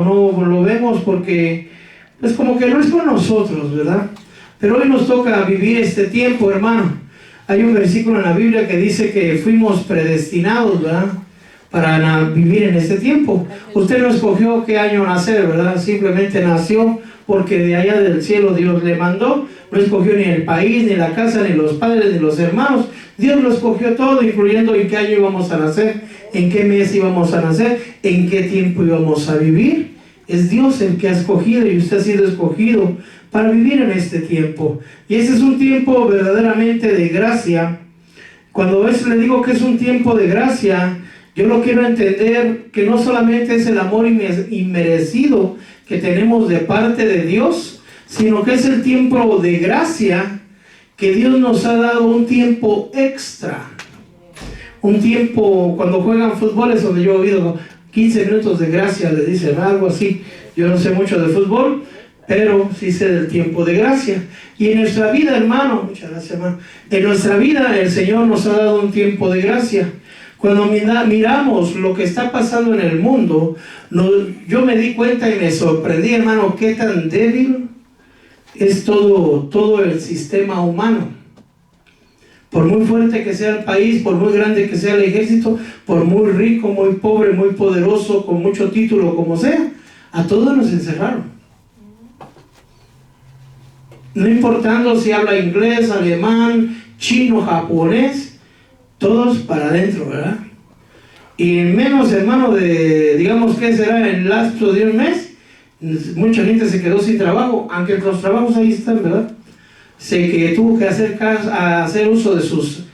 no lo vemos porque pues como que no es con nosotros, ¿verdad? Pero hoy nos toca vivir este tiempo, hermano. Hay un versículo en la Biblia que dice que fuimos predestinados, ¿verdad?, para vivir en este tiempo. Usted no escogió qué año nacer, ¿verdad? Simplemente nació porque de allá del cielo Dios le mandó. No escogió ni el país, ni la casa, ni los padres, ni los hermanos. Dios lo escogió todo, incluyendo en qué año íbamos a nacer, en qué mes íbamos a nacer, en qué tiempo íbamos a vivir. Es Dios el que ha escogido, y usted ha sido escogido para vivir en este tiempo. Y ese es un tiempo verdaderamente de gracia. Cuando le digo que es un tiempo de gracia, yo lo quiero entender que no solamente es el amor inmerecido que tenemos de parte de Dios, sino que es el tiempo de gracia que Dios nos ha dado, un tiempo extra. Un tiempo, cuando juegan fútbol, es donde yo he oído 15 minutos de gracia, le dicen algo así. Yo no sé mucho de fútbol, pero sí sé del tiempo de gracia. Y en nuestra vida, hermano, muchas gracias, hermano, en nuestra vida el Señor nos ha dado un tiempo de gracia. Cuando miramos lo que está pasando en el mundo, yo me di cuenta y me sorprendí, hermano, qué tan débil es todo el sistema humano. Por muy fuerte que sea el país, por muy grande que sea el ejército, por muy rico, muy pobre, muy poderoso, con mucho título, como sea, a todos nos encerraron. No importando si habla inglés, alemán, chino, japonés, todos para adentro, ¿verdad? Y en menos, hermano, digamos que será en el lapso de un mes, mucha gente se quedó sin trabajo, aunque los trabajos ahí están, ¿verdad? Que tuvo que hacer uso de sus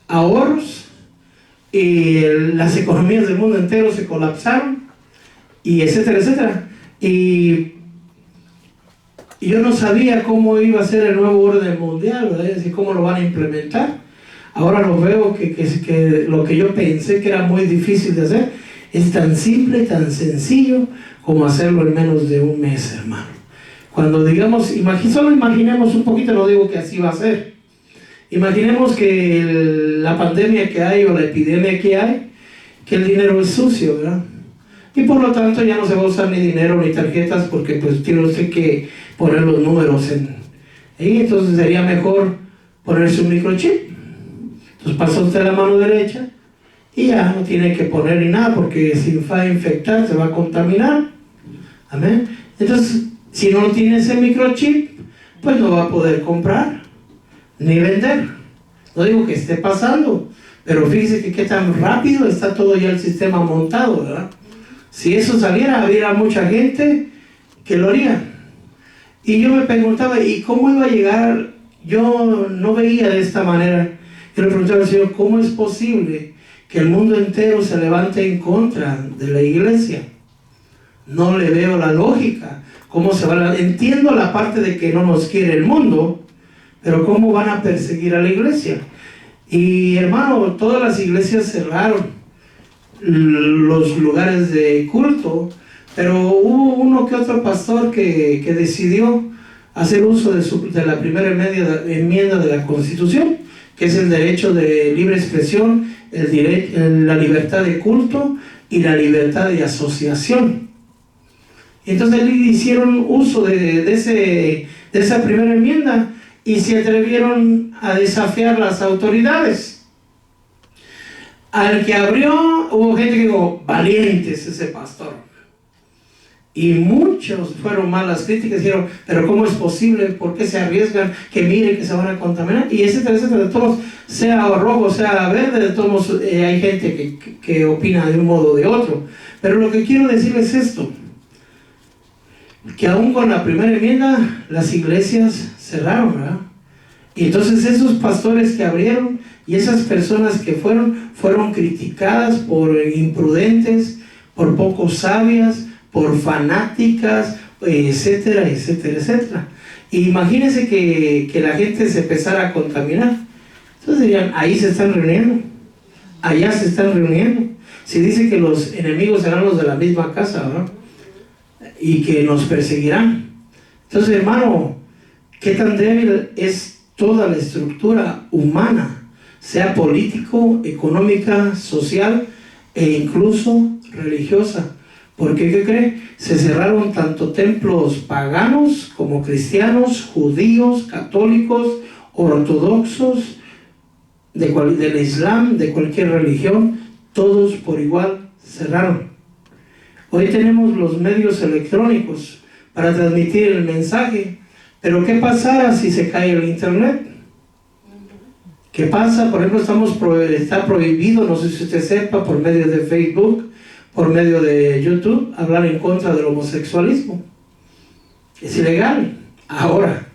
ahorros, y las economías del mundo entero se colapsaron, y etcétera, etcétera. Y yo no sabía cómo iba a ser el nuevo orden mundial, ¿verdad? Es decir, cómo lo van a implementar. Ahora lo veo que lo que yo pensé que era muy difícil de hacer es tan simple, tan sencillo como hacerlo en menos de un mes, hermano. Cuando digamos, solo imaginemos un poquito, no digo que así va a ser. Imaginemos que la pandemia que hay o la epidemia que hay, que el dinero es sucio, ¿verdad? Y por lo tanto ya no se va a usar ni dinero ni tarjetas, porque pues tiene usted que poner los números y entonces sería mejor ponerse un microchip. Entonces pasa usted la mano derecha y ya no tiene que poner ni nada, porque si va a infectar, se va a contaminar. Amén. Entonces, si no tiene ese microchip, pues no va a poder comprar ni vender. No digo que esté pasando, pero fíjese que qué tan rápido está todo ya el sistema montado, ¿verdad? Si eso saliera, habría mucha gente que lo haría. Y yo me preguntaba, ¿y cómo iba a llegar? Yo no veía de esta manera. Yo le preguntaba al Señor, ¿cómo es posible que el mundo entero se levante en contra de la iglesia? No le veo la lógica. ¿Cómo se va Entiendo la parte de que no nos quiere el mundo, pero ¿cómo van a perseguir a la iglesia? Y hermano, todas las iglesias cerraron los lugares de culto, pero hubo uno que otro pastor que decidió hacer uso de la primera enmienda de la Constitución, que es el derecho de libre expresión, la libertad de culto y la libertad de asociación. Y entonces hicieron uso de esa primera enmienda y se atrevieron a desafiar las autoridades. Al que abrió, hubo gente que dijo, valientes ese pastor. Y muchos fueron malas críticas, dijeron, pero ¿cómo es posible? ¿Por qué se arriesgan? Que miren que se van a contaminar, y etcétera, etcétera. De todos, sea rojo, sea verde, de todos hay gente que opina de un modo o de otro. Pero lo que quiero decirles es esto, que aún con la primera enmienda, las iglesias cerraron, ¿verdad? Y entonces esos pastores que abrieron y esas personas que fueron criticadas por imprudentes, por poco sabias, por fanáticas, etcétera, etcétera, etcétera. Y imagínense que la gente se empezara a contaminar. Entonces dirían, ahí se están reuniendo, allá se están reuniendo. Se dice que los enemigos serán los de la misma casa, ¿verdad? Y que nos perseguirán. Entonces, hermano, qué tan débil es toda la estructura humana, sea político, económica, social e incluso religiosa. Porque, ¿qué cree? Se cerraron tanto templos paganos como cristianos, judíos, católicos, ortodoxos, del Islam, de cualquier religión, todos por igual cerraron. Hoy tenemos los medios electrónicos para transmitir el mensaje, pero ¿qué pasará si se cae el internet? ¿Qué pasa? Por ejemplo, está prohibido, no sé si usted sepa, por medio de Facebook, por medio de YouTube, hablar en contra del homosexualismo. Es ilegal. Ahora,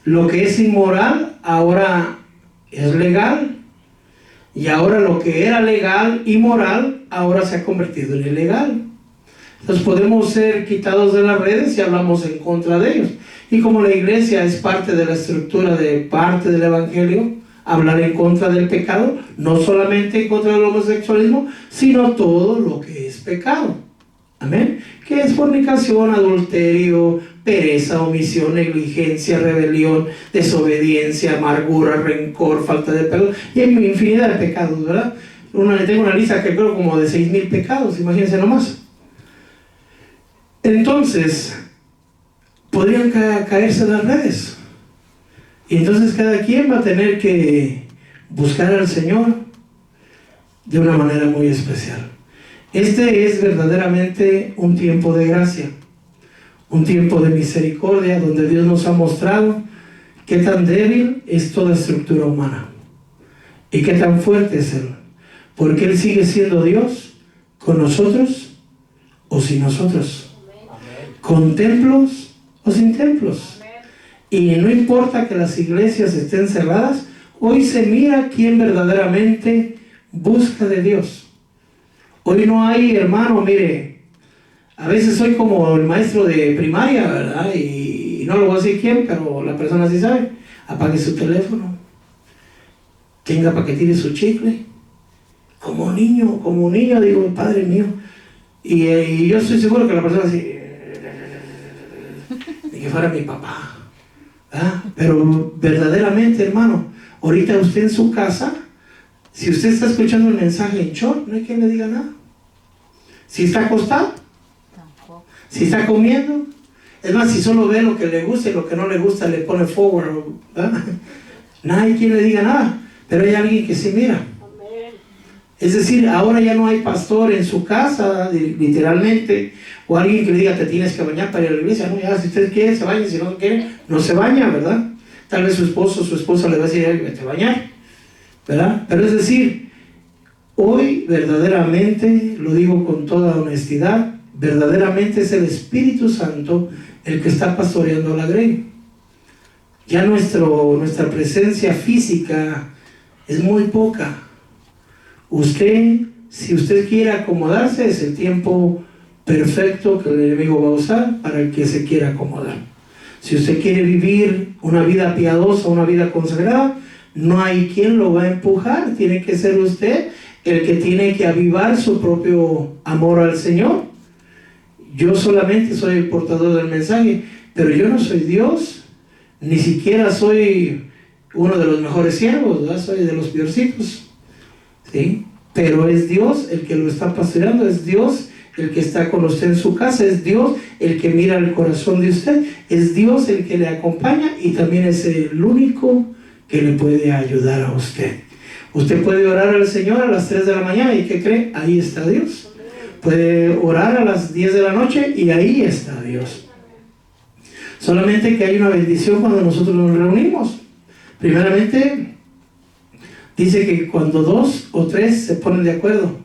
lo que es inmoral, ahora es legal. Y ahora lo que era legal y moral, ahora se ha convertido en ilegal. Entonces podemos ser quitados de las redes si hablamos en contra de ellos. Y como la iglesia es parte de la estructura de parte del evangelio, hablar en contra del pecado, no solamente en contra del homosexualismo, sino todo lo que es pecado. Amén. Que es fornicación, adulterio, pereza, omisión, negligencia, rebelión, desobediencia, amargura, rencor, falta de perdón, y hay infinidad de pecados, ¿verdad? Tengo una lista que creo como de 6,000 pecados, imagínense nomás. Entonces, podrían caerse las redes. Y entonces cada quien va a tener que buscar al Señor de una manera muy especial. Este es verdaderamente un tiempo de gracia, un tiempo de misericordia, donde Dios nos ha mostrado qué tan débil es toda estructura humana y qué tan fuerte es Él, porque Él sigue siendo Dios con nosotros o sin nosotros, con templos o sin templos. Y no importa que las iglesias estén cerradas, hoy se mira quién verdaderamente busca de Dios. Hoy no hay, hermano, mire, a veces soy como el maestro de primaria, ¿verdad? Y no lo voy a decir quién, pero la persona sí sabe. Apague su teléfono, tenga para que tire su chicle. Como niño, digo, Padre mío. Y yo estoy seguro que la persona así, de que fuera mi papá. ¿Ah? Pero verdaderamente, hermano, ahorita usted en su casa, si usted está escuchando el mensaje en short, no hay quien le diga nada. Si está acostado, tampoco. Si está comiendo, es más, si solo ve lo que le gusta y lo que no le gusta le pone forward, ¿verdad? No hay quien le diga nada, pero hay alguien que sí mira. Es decir, ahora ya no hay pastor en su casa, literalmente, o alguien que le diga, te tienes que bañar para ir a la iglesia. No, ya, si usted quiere, se baña, si no quiere, no se baña, ¿verdad? Tal vez su esposo o su esposa le va a decir, vete a bañar, ¿verdad? Pero es decir, hoy verdaderamente, lo digo con toda honestidad, verdaderamente es el Espíritu Santo el que está pastoreando la grey. Ya nuestra presencia física es muy poca. Usted, si usted quiere acomodarse, es el tiempo perfecto que el enemigo va a usar para el que se quiera acomodar. Si usted quiere vivir una vida piadosa, una vida consagrada, no hay quien lo va a empujar. Tiene que ser usted el que tiene que avivar su propio amor al Señor. Yo solamente soy el portador del mensaje, pero yo no soy Dios, ni siquiera soy uno de los mejores siervos, ¿verdad? Soy de los peorcitos. ¿Sí? Pero es Dios el que lo está pastoreando, es Dios el que está con usted en su casa, es Dios el que mira el corazón de usted, es Dios el que le acompaña y también es el único que le puede ayudar a usted. Usted puede orar al Señor a las 3 de la mañana y ¿qué cree? Ahí está Dios. Puede orar a las 10 de la noche y ahí está Dios. Solamente que hay una bendición cuando nosotros nos reunimos. Primeramente, dice que cuando 2 o 3 se ponen de acuerdo,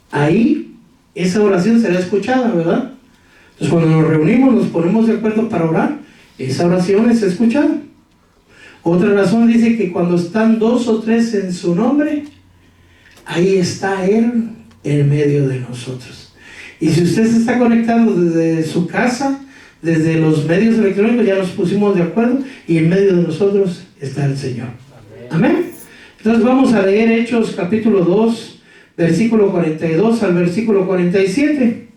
ahí esa oración será escuchada, ¿verdad? Entonces cuando nos reunimos, nos ponemos de acuerdo para orar, esa oración es escuchada. Otra razón dice que cuando están 2 o 3 en su nombre, ahí está Él en medio de nosotros. Y si usted se está conectando desde su casa, desde los medios electrónicos, ya nos pusimos de acuerdo y en medio de nosotros está el Señor. Amén. Entonces vamos a leer Hechos capítulo 2, versículo 42 al versículo 47.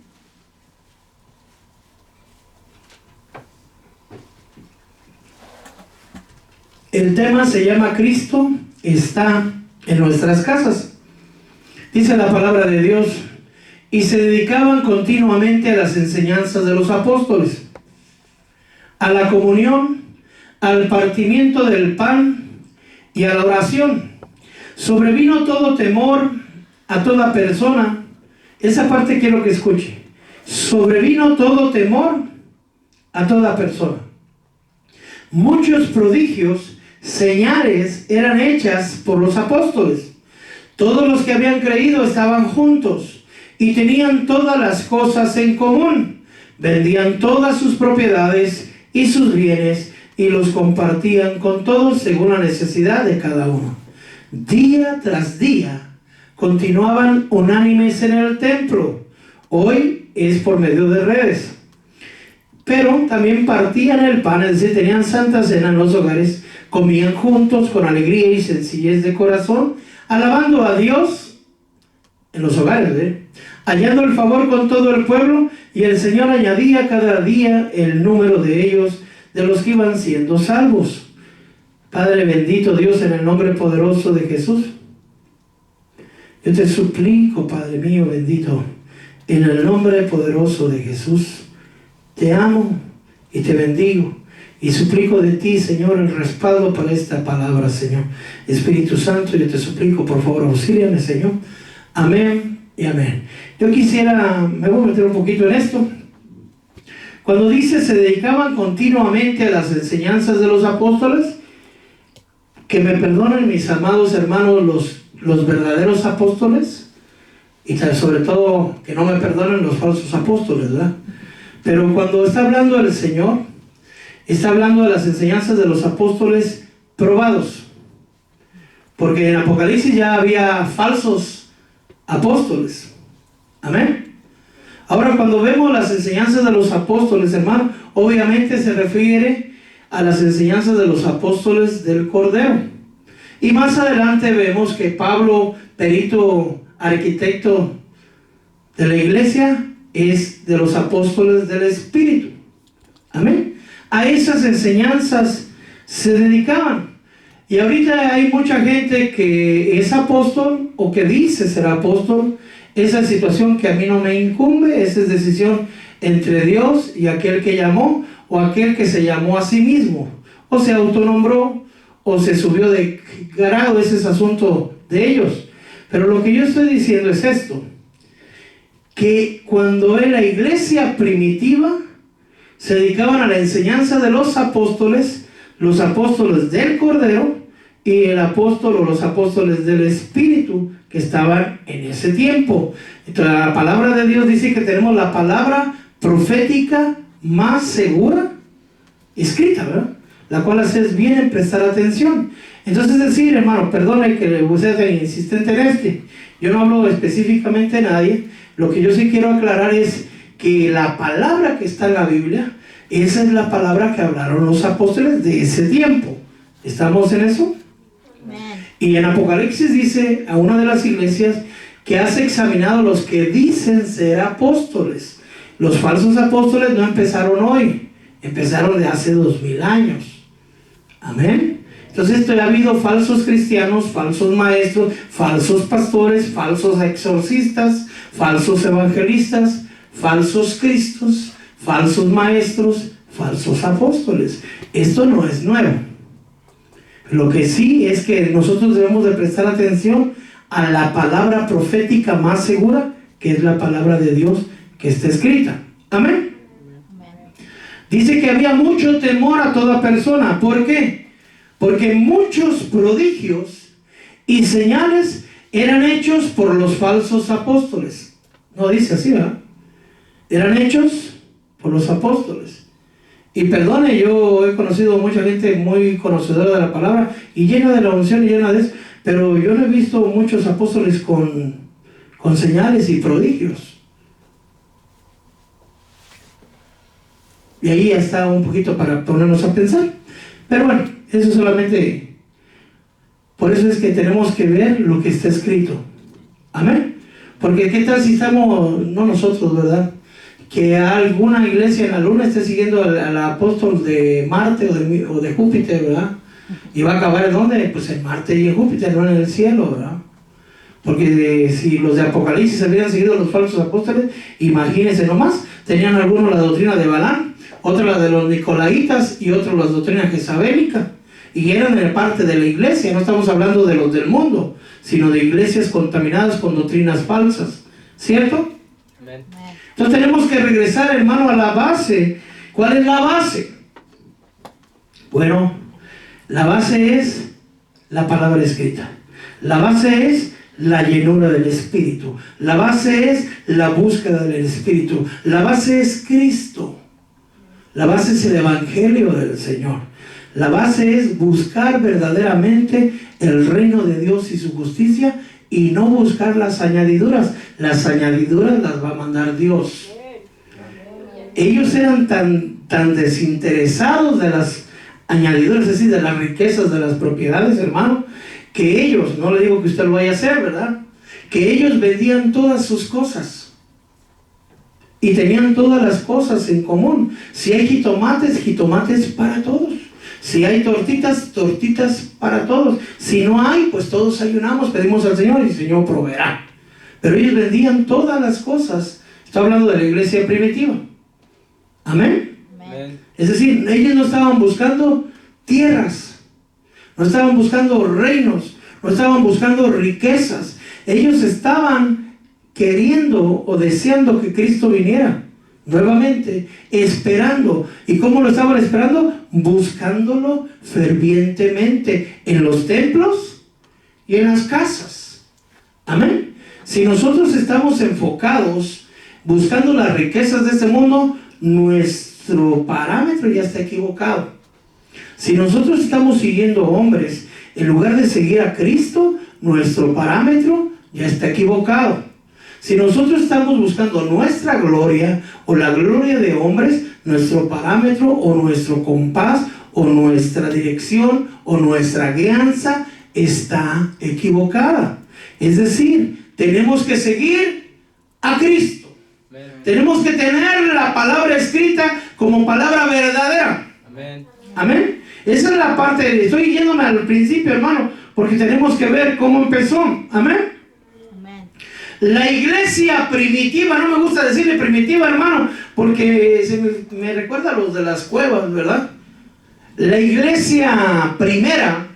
El tema se llama Cristo está en nuestras casas. Dice la palabra de Dios: y se dedicaban continuamente a las enseñanzas de los apóstoles, a la comunión, al partimiento del pan y a la oración. Sobrevino todo temor a toda persona. Esa parte quiero que escuche. Sobrevino todo temor a toda persona. Muchos prodigios, señales eran hechas por los apóstoles. Todos los que habían creído estaban juntos y tenían todas las cosas en común. Vendían todas sus propiedades y sus bienes y los compartían con todos según la necesidad de cada uno. Día tras día continuaban unánimes en el templo. Hoy es por medio de redes. Pero también partían el pan, es decir, tenían santa cena en los hogares, comían juntos con alegría y sencillez de corazón, alabando a Dios en los hogares, hallando el favor con todo el pueblo, y el Señor añadía cada día el número de ellos, de los que iban siendo salvos. Padre bendito Dios, en el nombre poderoso de Jesús, yo te suplico, Padre mío bendito, en el nombre poderoso de Jesús, te amo y te bendigo y suplico de ti, Señor, el respaldo para esta palabra, Señor. Espíritu Santo, yo te suplico, por favor, auxíliame, Señor. Amén y amén. Yo quisiera, me voy a meter un poquito en esto. Cuando dice se dedicaban continuamente a las enseñanzas de los apóstoles, que me perdonen mis amados hermanos los verdaderos apóstoles, y sobre todo que no me perdonen los falsos apóstoles, ¿verdad? Pero cuando está hablando el Señor, está hablando de las enseñanzas de los apóstoles probados. Porque en Apocalipsis ya había falsos apóstoles. Amén. Ahora, cuando vemos las enseñanzas de los apóstoles, hermano, obviamente se refiere a las enseñanzas de los apóstoles del Cordero. Y más adelante vemos que Pablo, perito arquitecto de la iglesia, es de los apóstoles del Espíritu. Amén. A esas enseñanzas se dedicaban. Y ahorita hay mucha gente que es apóstol o que dice ser apóstol. Esa situación que a mí no me incumbe, esa es decisión entre Dios y aquel que llamó o aquel que se llamó a sí mismo. O se autonombró o se subió de grado, ese es asunto de ellos. Pero lo que yo estoy diciendo es esto, que cuando en la iglesia primitiva se dedicaban a la enseñanza de los apóstoles del Cordero y el apóstol o los apóstoles del Espíritu que estaban en ese tiempo. Entonces, la palabra de Dios dice que tenemos la palabra profética más segura escrita, ¿verdad? La cual haces bien en prestar atención. Entonces, es decir, hermano, perdone que usted sea insistente en yo no hablo específicamente de nadie. Lo que yo sí quiero aclarar es que la palabra que está en la Biblia, esa es la palabra que hablaron los apóstoles de ese tiempo. ¿Estamos en eso? Amén. Y en Apocalipsis dice a una de las iglesias que has examinado los que dicen ser apóstoles. Los falsos apóstoles no empezaron hoy, empezaron de hace 2000 años. Amén. Entonces ha habido falsos cristianos, falsos maestros, falsos pastores, falsos exorcistas, falsos evangelistas, falsos cristos, falsos maestros, falsos apóstoles. Esto no es nuevo. Lo que sí es que nosotros debemos de prestar atención a la palabra profética más segura, que es la palabra de Dios que está escrita. Amén. Dice que había mucho temor a toda persona. ¿Por qué? Porque muchos prodigios y señales eran hechos por los falsos apóstoles. No dice así, ¿verdad? Eran hechos por los apóstoles. Y perdone, yo he conocido mucha gente muy conocedora de la palabra y llena de la unción y llena de eso, pero yo no he visto muchos apóstoles con señales y prodigios. Y ahí está un poquito para ponernos a pensar. Pero bueno, eso solamente, por eso es que tenemos que ver lo que está escrito. Amén. Porque qué tal si estamos, no nosotros, ¿verdad?, que alguna iglesia en la luna esté siguiendo al apóstol de Marte o de Júpiter, ¿verdad? Y va a acabar ¿en dónde? Pues en Marte y en Júpiter, no en el cielo, ¿verdad? Porque si los de Apocalipsis habían seguido los falsos apóstoles, imagínense nomás, tenían algunos la doctrina de Balaam, otros la de los Nicolaitas y otros la doctrina jezabélica. Y eran de parte de la iglesia, no estamos hablando de los del mundo, sino de iglesias contaminadas con doctrinas falsas. ¿Cierto? Amén. Entonces tenemos que regresar, hermano, a la base. ¿Cuál es la base? Bueno, la base es la palabra escrita. La base es la llenura del Espíritu. La base es la búsqueda del Espíritu. La base es Cristo. La base es el Evangelio del Señor. La base es buscar verdaderamente el reino de Dios y su justicia y no buscar las añadiduras. Las añadiduras las va a mandar Dios. Ellos eran tan desinteresados de las añadiduras, es decir, de las riquezas, de las propiedades, hermano, que ellos, no le digo que usted lo vaya a hacer, ¿verdad? Que ellos vendían todas sus cosas y tenían todas las cosas en común. Si hay jitomates, jitomates para todos. Si hay tortitas, tortitas para todos. Si no hay, pues todos ayunamos, pedimos al Señor y el Señor proveerá. Pero ellos vendían todas las cosas. Está hablando de la iglesia primitiva. Amén. Amén. Es decir, ellos no estaban buscando tierras, no estaban buscando reinos, no estaban buscando riquezas. Ellos estaban queriendo o deseando que Cristo viniera nuevamente, esperando. ¿Y cómo lo estaban esperando? Buscándolo fervientemente en los templos y en las casas. Amén. Si nosotros estamos enfocados buscando las riquezas de este mundo, nuestro parámetro ya está equivocado. Si nosotros estamos siguiendo hombres en lugar de seguir a Cristo, nuestro parámetro ya está equivocado. Si nosotros estamos buscando nuestra gloria o la gloria de hombres, nuestro parámetro o nuestro compás o nuestra dirección o nuestra guianza está equivocada. Es decir, tenemos que seguir a Cristo. Tenemos que tener la palabra escrita como palabra verdadera. Amén. Amén. Esa es la parte, estoy yéndome al principio, hermano, porque tenemos que ver cómo empezó. Amén. La iglesia primitiva, no me gusta decirle primitiva, hermano, porque me recuerda a los de las cuevas, ¿verdad? La iglesia primera,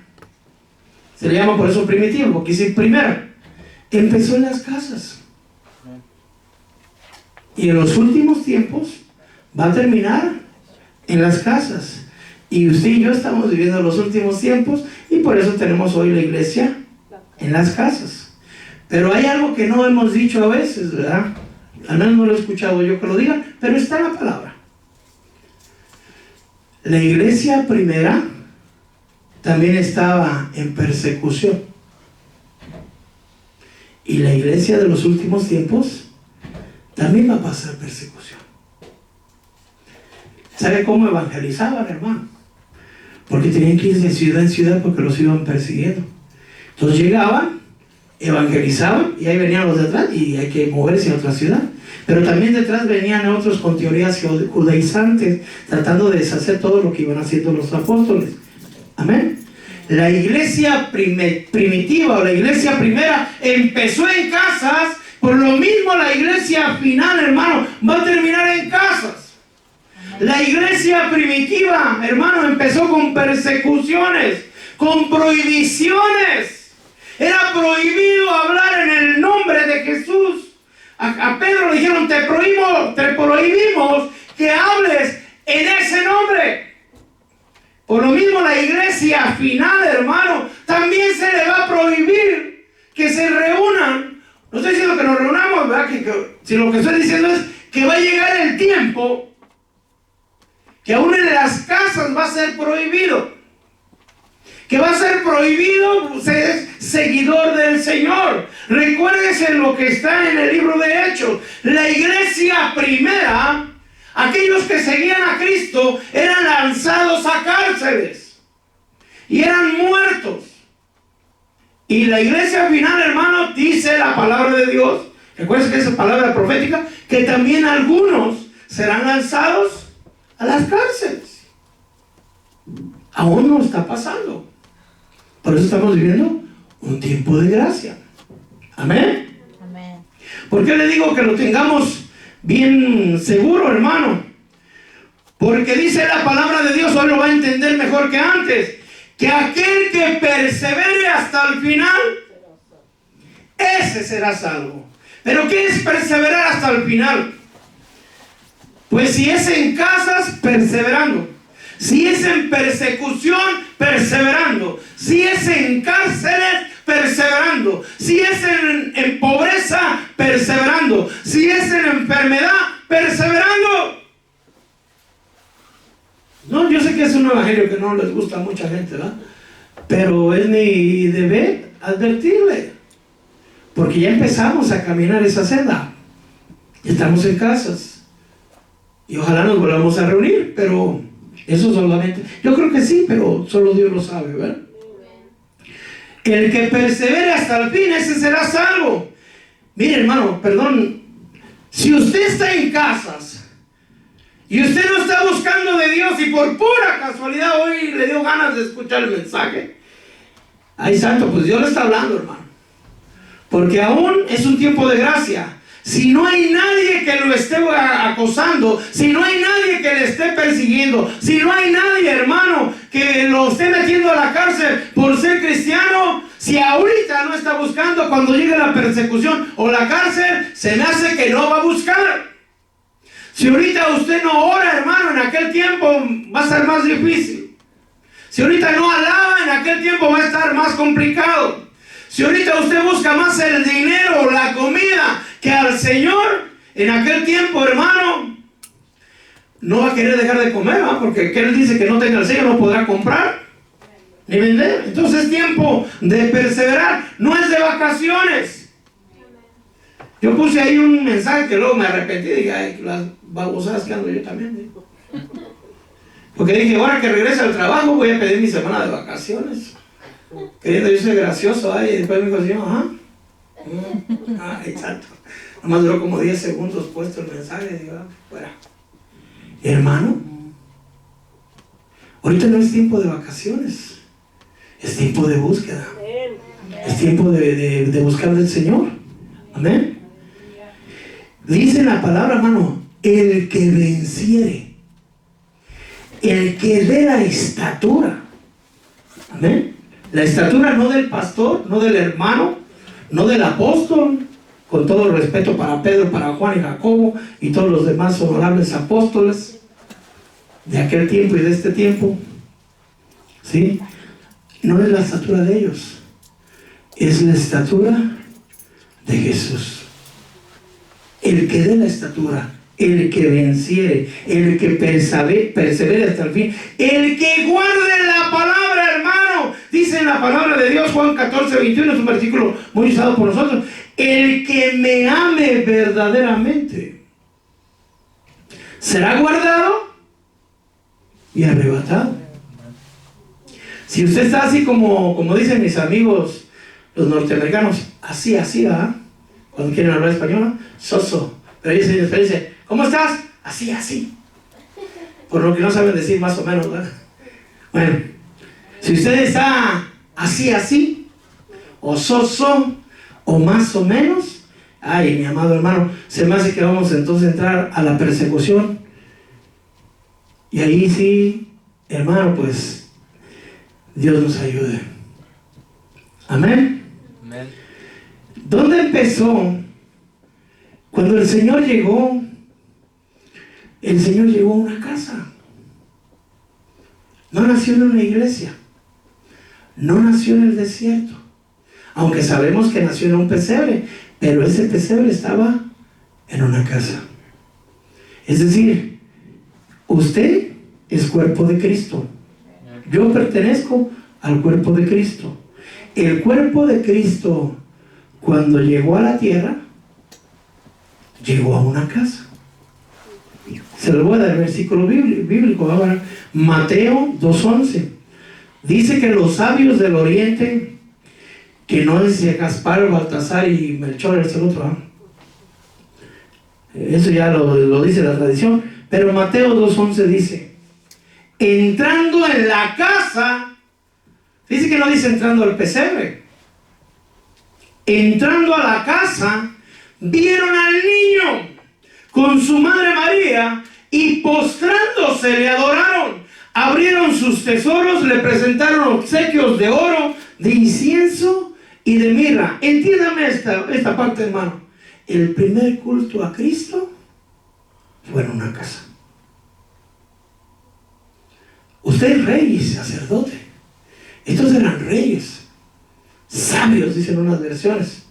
se le llama por eso primitiva, porque dice primera, empezó en las casas. Y en los últimos tiempos va a terminar en las casas. Y usted y yo estamos viviendo los últimos tiempos y por eso tenemos hoy la iglesia en las casas. Pero hay algo que no hemos dicho a veces, ¿verdad? Al menos no lo he escuchado yo que lo digan, pero está en la palabra. La iglesia primera también estaba en persecución. Y la iglesia de los últimos tiempos también va a pasar persecución. ¿Sabe cómo evangelizaban, hermano? Porque tenían que ir de ciudad en ciudad porque los iban persiguiendo. Entonces llegaban, evangelizaban y ahí venían los de atrás y hay que moverse a otra ciudad. Pero también detrás venían otros con teorías judaizantes tratando de deshacer todo lo que iban haciendo los apóstoles. Amén. La iglesia primitiva o la iglesia primera empezó en casas, por lo mismo la iglesia final, hermano, va a terminar en casas. La iglesia primitiva, hermano, empezó con persecuciones, con prohibiciones. Era prohibido hablar en el nombre de Jesús. A Pedro le dijeron, te prohibimos que hables en ese nombre. Por lo mismo la iglesia final, hermano, también se le va a prohibir que se reúnan. No estoy diciendo que nos reunamos, ¿verdad? Si lo que estoy diciendo es que va a llegar el tiempo que aún en las casas va a ser prohibido. Que va a ser prohibido ser seguidor del Señor. Recuérdese lo que está en el libro de Hechos. La iglesia primera, aquellos que seguían a Cristo, eran lanzados a cárceles y eran muertos. Y la iglesia final, hermano, dice la palabra de Dios, recuerden que esa palabra profética, que también algunos serán lanzados a las cárceles. Aún no está pasando. Por eso estamos viviendo un tiempo de gracia. Amén. Amén. ¿Por qué le digo que lo tengamos bien seguro, hermano? Porque dice la palabra de Dios, hoy lo va a entender mejor que antes, que aquel que persevere hasta el final, ese será salvo. ¿Pero qué es perseverar hasta el final? Pues si es en casas, perseverando. Si es en persecución, perseverando. Si es en cárceles, perseverando. Si es en pobreza, perseverando. Si es en enfermedad, perseverando. No, yo sé que es un evangelio que no les gusta a mucha gente, ¿verdad? Pero es mi deber advertirle. Porque ya empezamos a caminar esa senda. Estamos en casas. Y ojalá nos volvamos a reunir, pero eso solamente, yo creo que sí, pero solo Dios lo sabe, ¿verdad? El que persevere hasta el fin, ese será salvo. Mire, hermano, perdón, si usted está en casas y usted no está buscando de Dios y por pura casualidad hoy le dio ganas de escuchar el mensaje, ay santo, pues Dios le está hablando, hermano, porque aún es un tiempo de gracia. Si no hay nadie que lo esté acosando, si no hay nadie que le esté persiguiendo, si no hay nadie, hermano, que lo esté metiendo a la cárcel por ser cristiano, si ahorita no está buscando, cuando llegue la persecución o la cárcel, se me hace que no va a buscar. Si ahorita usted no ora, hermano, en aquel tiempo va a ser más difícil. Si ahorita no alaba, en aquel tiempo va a estar más complicado. Si ahorita usted busca más el dinero o la comida que al Señor, en aquel tiempo, hermano, no va a querer dejar de comer, ¿no? Porque Él dice que no tenga el sello, no podrá comprar ni vender. Entonces es tiempo de perseverar, no es de vacaciones. Yo puse ahí un mensaje que luego me arrepentí y dije, ay, las babosadas que ando yo también, digo. Porque dije, ahora que regrese al trabajo voy a pedir mi semana de vacaciones. Queriendo yo ser gracioso, ay, y después me dijo, Señor, ajá. Exacto. Nomás duró como 10 segundos puesto el mensaje y digo, fuera. Hermano, ahorita no es tiempo de vacaciones, es tiempo de búsqueda. Es tiempo de buscar del Señor. Amén. Dice la palabra, hermano, el que venciere, el que dé la estatura. Amén. La estatura no del pastor, no del hermano, no del apóstol, con todo el respeto para Pedro, para Juan y Jacobo y todos los demás honorables apóstoles de aquel tiempo y de este tiempo, ¿sí? No es la estatura de ellos, es la estatura de Jesús. El que dé la estatura, el que venciere, el que persevere hasta el fin, el que guarde la palabra, hermano. Dice en la palabra de Dios, Juan 14:21, es un versículo muy usado por nosotros. El que me ame verdaderamente será guardado y arrebatado. Si usted está así como dicen mis amigos los norteamericanos, así, ¿verdad? Cuando quieren hablar español, soso. Pero ellos en español dicen, ¿cómo estás? Así. Por lo que no saben decir más o menos, ¿verdad? Bueno, si usted está así, o soso, o más o menos, ay, mi amado hermano, se me hace que vamos entonces a entrar a la persecución. Y ahí sí, hermano, pues, Dios nos ayude. Amén. Amén. ¿Dónde empezó? Cuando el Señor llegó a una casa. No nació en una iglesia. No nació en el desierto. Aunque sabemos que nació en un pesebre, pero ese pesebre estaba en una casa. Es decir, usted es cuerpo de Cristo. Yo pertenezco al cuerpo de Cristo. El cuerpo de Cristo, cuando llegó a la tierra, llegó a una casa. Se lo voy a dar el versículo bíblico ahora. Mateo 2:11. Dice que los sabios del oriente, que no es Gaspar, Baltasar y Melchor, es el otro, ¿eh? Eso ya lo dice la tradición. Pero Mateo 2:11 dice, entrando en la casa, dice que no dice entrando al pesebre, Entrando a la casa, vieron al niño con su madre María y postrándose le adoraron. Abrieron sus tesoros, le presentaron obsequios de oro, de incienso y de mirra. Entiéndame esta parte, hermano. El primer culto a Cristo fue en una casa. Usted es rey y sacerdote. Estos eran reyes, sabios, dicen unas versiones.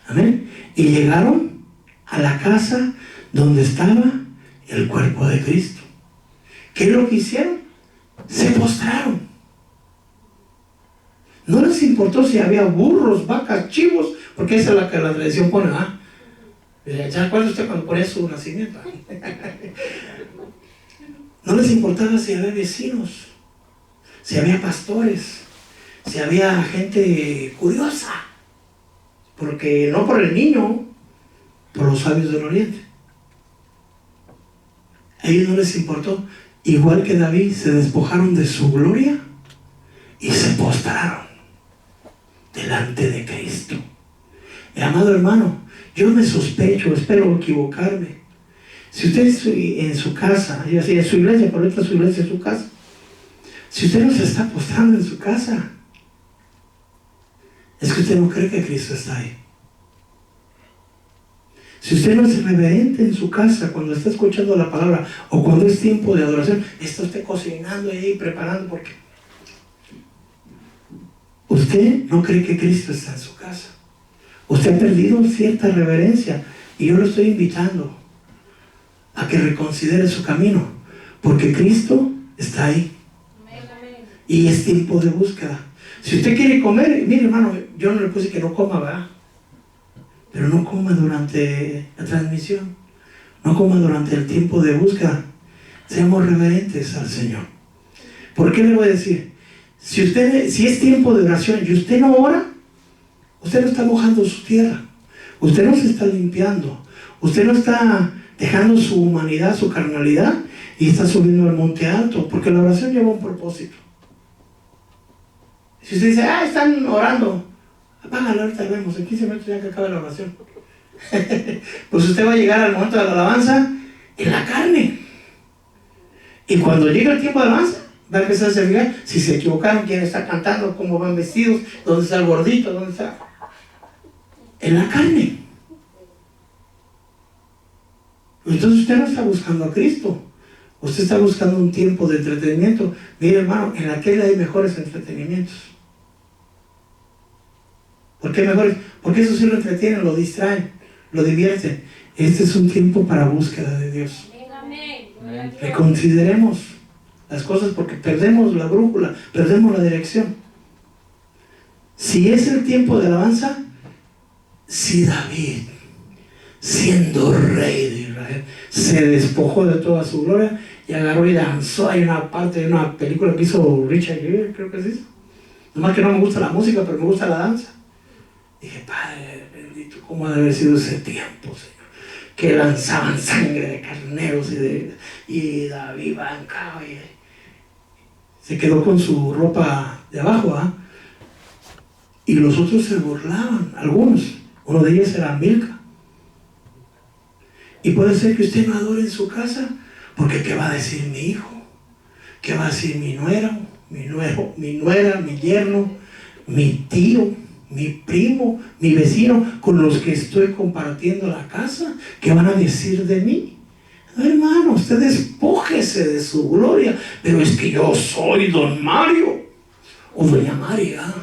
Amén. Y llegaron a la casa donde estaba el cuerpo de Cristo. ¿Qué es lo que hicieron? Se postraron. No les importó si había burros, vacas, chivos, porque esa es la que la tradición pone, ¿ah? ¿Ya recuerda usted cuando ponía su nacimiento? No les importaba si había vecinos, si había pastores, si había gente curiosa, porque no por el niño, por los sabios del oriente. A ellos no les importó. Igual que David, se despojaron de su gloria y se postraron delante de Cristo. Mi amado hermano, yo me sospecho, espero equivocarme. Si usted en su casa, yo decía en su iglesia, por ejemplo, su iglesia es su casa. Si usted no se está postrando en su casa, es que usted no cree que Cristo está ahí. Si usted no es reverente en su casa cuando está escuchando la palabra o cuando es tiempo de adoración, está usted cocinando ahí, preparando, porque usted no cree que Cristo está en su casa. Usted ha perdido cierta reverencia y yo lo estoy invitando a que reconsidere su camino, porque Cristo está ahí. Y es tiempo de búsqueda. Si usted quiere comer, mire hermano, yo no le puse que no coma, ¿verdad? Pero no coma durante la transmisión, no coma durante el tiempo de búsqueda. Seamos reverentes al Señor. ¿Por qué le voy a decir? Si es tiempo de oración y usted no ora, usted no está mojando su tierra, usted no se está limpiando, usted no está dejando su humanidad, su carnalidad y está subiendo al monte alto, porque la oración lleva un propósito. Si usted dice, están orando, apágalo, ahorita vemos, en 15 minutos ya que acaba la oración. Pues usted va a llegar al momento de la alabanza en la carne. Y cuando llegue el tiempo de alabanza, va a empezar a fijar si se equivocaron, quién está cantando, cómo van vestidos, dónde está el gordito, dónde está. En la carne. Entonces usted no está buscando a Cristo. Usted está buscando un tiempo de entretenimiento. Mire hermano, en la tele hay mejores entretenimientos. ¿Por qué mejores? Porque eso sí lo entretienen, lo distraen, lo divierten. Este es un tiempo para búsqueda de Dios. Reconsideremos las cosas porque perdemos la brújula, perdemos la dirección. Si es el tiempo de alabanza, si David, siendo rey de Israel, se despojó de toda su gloria y agarró y danzó. Hay una parte de una película que hizo Richard Gere, creo que es eso. Nomás que no me gusta la música, pero me gusta la danza. Dije, Padre bendito, ¿cómo ha de haber sido ese tiempo, Señor? Que lanzaban sangre de carneros y David bancaba y se quedó con su ropa de abajo, ¿ah? Y los otros se burlaban, algunos. Uno de ellos era Milca. Y puede ser que usted no adore en su casa, porque ¿qué va a decir mi hijo? ¿Qué va a decir mi nuera, mi yerno, mi tío, mi primo, mi vecino, con los que estoy compartiendo la casa? ¿Qué van a decir de mí? No, hermano, usted despójese de su gloria. Pero es que yo soy don Mario o doña María.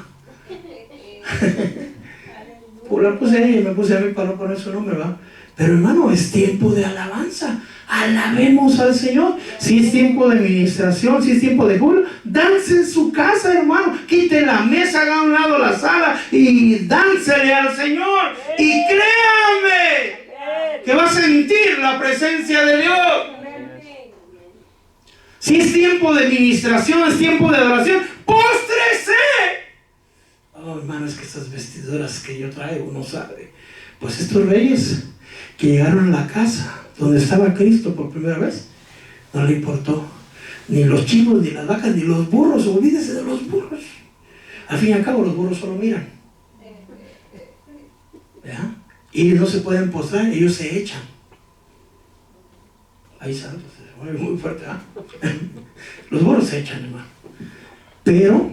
Pues la puse a ella y me puse a mí para no poner su nombre, ¿verdad? Pero hermano, es tiempo de alabanza. Alabemos al Señor. Si es tiempo de ministración, si es tiempo de júbilo, dance en su casa, hermano. Quite la mesa, haga a un lado la sala y dánsele al Señor. Y créanme que va a sentir la presencia de Dios. Si es tiempo de ministración, es tiempo de adoración, póstrese. Oh, hermano, es que estas vestiduras que yo traigo, no sabe. Pues estos reyes que llegaron a la casa donde estaba Cristo por primera vez, no le importó ni los chivos, ni las vacas, ni los burros. Olvídese de los burros. Al fin y al cabo, los burros solo miran. y no se pueden postrar, ellos se echan. Ay, santos, se mueve muy fuerte, ¿ah? Los burros se echan, hermano. Pero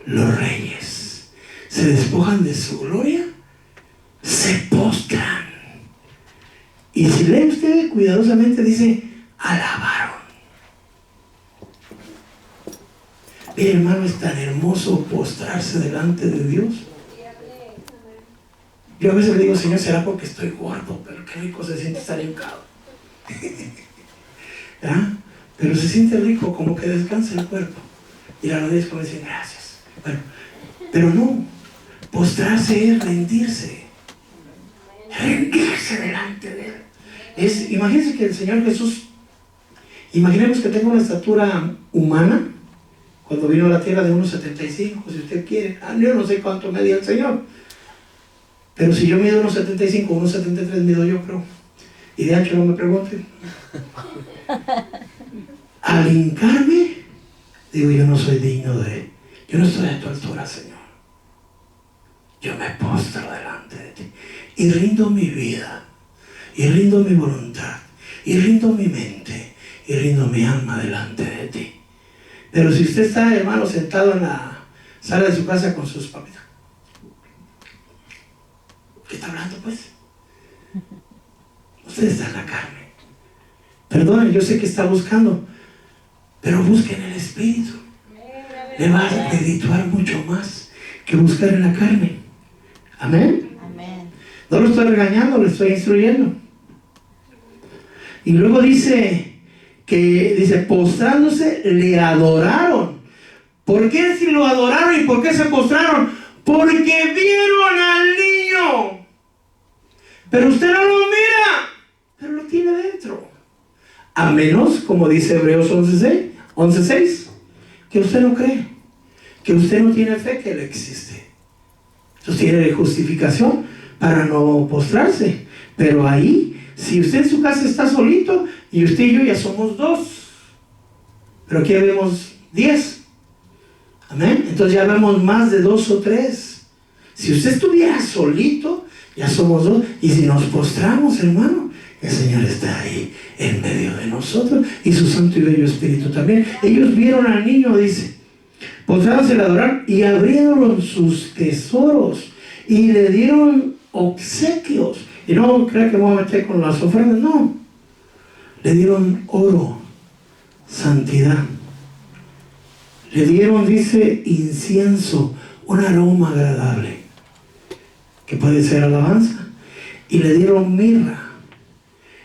los reyes se despojan de su gloria, se postran. Y si lee usted cuidadosamente, dice, alabaron. Mire, hermano, es tan hermoso postrarse delante de Dios. Yo a veces le digo, Señor, será porque estoy gordo, pero qué rico se siente estar hincado. ¿Ah? Pero se siente rico, como que descansa el cuerpo. Y la rodilla es como decir, gracias. Bueno, pero no, postrarse es rendirse. Rendirse delante de Él. Imagínense que el Señor Jesús, imaginemos que tenga una estatura humana, cuando vino a la tierra de 1,75, si usted quiere. Yo no sé cuánto medía el Señor. Pero si yo mido 1,75, 1,73 mido yo, creo. Y de ancho no me pregunten. Al hincarme, digo, yo no soy digno de Él. Yo no estoy a tu altura, Señor. Yo me postro delante de ti. Y rindo mi vida. Y rindo mi voluntad. Y rindo mi mente. Y rindo mi alma delante de ti. Pero si usted está, hermano, sentado en la sala de su casa con sus papitas, ¿qué está hablando, pues? Usted está en la carne. Perdonen, yo sé que está buscando, pero busque en el Espíritu. Le va a redituar mucho más que buscar en la carne. Amén. Amén. No lo estoy regañando, lo estoy instruyendo. Y luego dice, postrándose, le adoraron. ¿Por qué si lo adoraron y por qué se postraron? Porque vieron al niño. Pero usted no lo mira, pero lo tiene dentro. A menos, como dice Hebreos 11:6, que usted no cree, que usted no tiene fe que Él existe. Entonces tiene justificación para no postrarse. Pero ahí, si usted en su casa está solito, y usted y yo ya somos 2, pero aquí ya vemos 10. Amén. Entonces ya vemos más de 2 o 3. Si usted estuviera solito, ya somos 2. Y si nos postramos, hermano, el Señor está ahí en medio de nosotros, y su Santo y Bello Espíritu también. Ellos vieron al niño, dice, postrándose le adoraron y abrieron sus tesoros y le dieron obsequios. Y no crea que me voy a meter con las ofrendas, no. Le dieron oro, santidad. Le dieron, dice, incienso, un aroma agradable, que puede ser alabanza. Y le dieron mirra.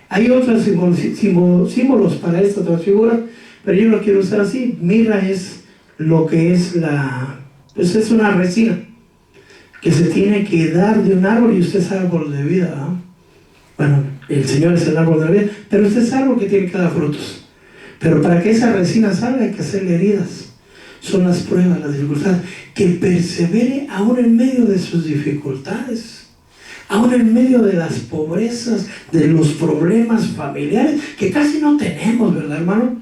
Hay otros símbolos para esta transfigura, pero yo lo quiero usar así. Mirra es lo que es pues es una resina que se tiene que dar de un árbol, y usted es árbol de vida, ¿no? Bueno, el Señor es el árbol de la vida, pero usted es árbol que tiene que dar frutos. Pero para que esa resina salga hay que hacerle heridas. Son las pruebas, las dificultades. Que persevere aún en medio de sus dificultades, aún en medio de las pobrezas, de los problemas familiares, que casi no tenemos, ¿verdad, hermano?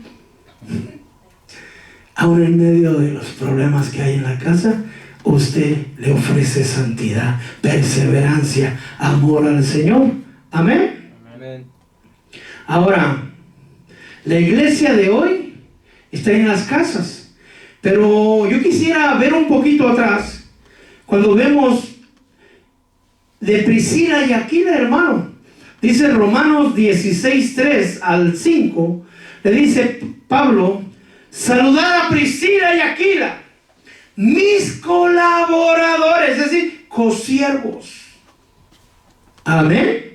Aún en medio de los problemas que hay en la casa, usted le ofrece santidad, perseverancia, amor al Señor. Amén. Amén. Ahora, la iglesia de hoy está en las casas. Pero yo quisiera ver un poquito atrás, cuando vemos de Priscila y Aquila, hermano. Dice Romanos 16:3 al 5, le dice Pablo, saludad a Priscila y Aquila, mis colaboradores, es decir, consiervos. Amén.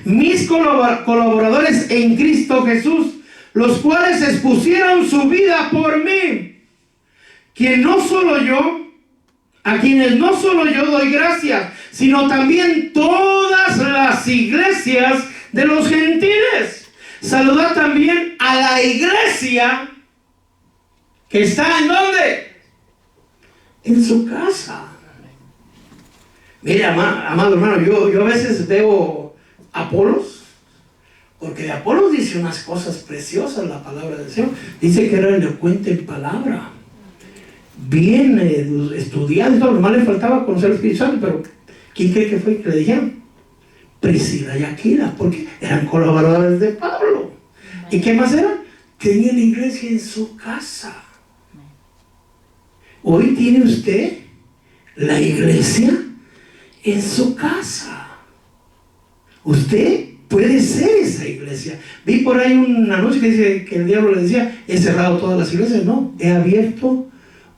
Mis colaboradores en Cristo Jesús, los cuales expusieron su vida por mí, a quienes no solo yo doy gracias, sino también todas las iglesias de los gentiles. Saludad también a la iglesia que está ¿en dónde? En su casa. Mira, amado hermano, yo a veces veo Apolos, porque de Apolos dice unas cosas preciosas la palabra del Señor. Dice que era elocuente en palabra, bien estudiado y todo, nomás le faltaba conocer el Espíritu Santo, pero ¿quién cree que fue que le dijeron? Priscila y Aquila, porque eran colaboradores de Pablo. ¿Y qué más eran? Tenían iglesia en su casa. Hoy tiene usted la iglesia en su casa. Usted puede ser esa iglesia. Vi por ahí un anuncio que dice que el diablo le decía: he cerrado todas las iglesias. No, he abierto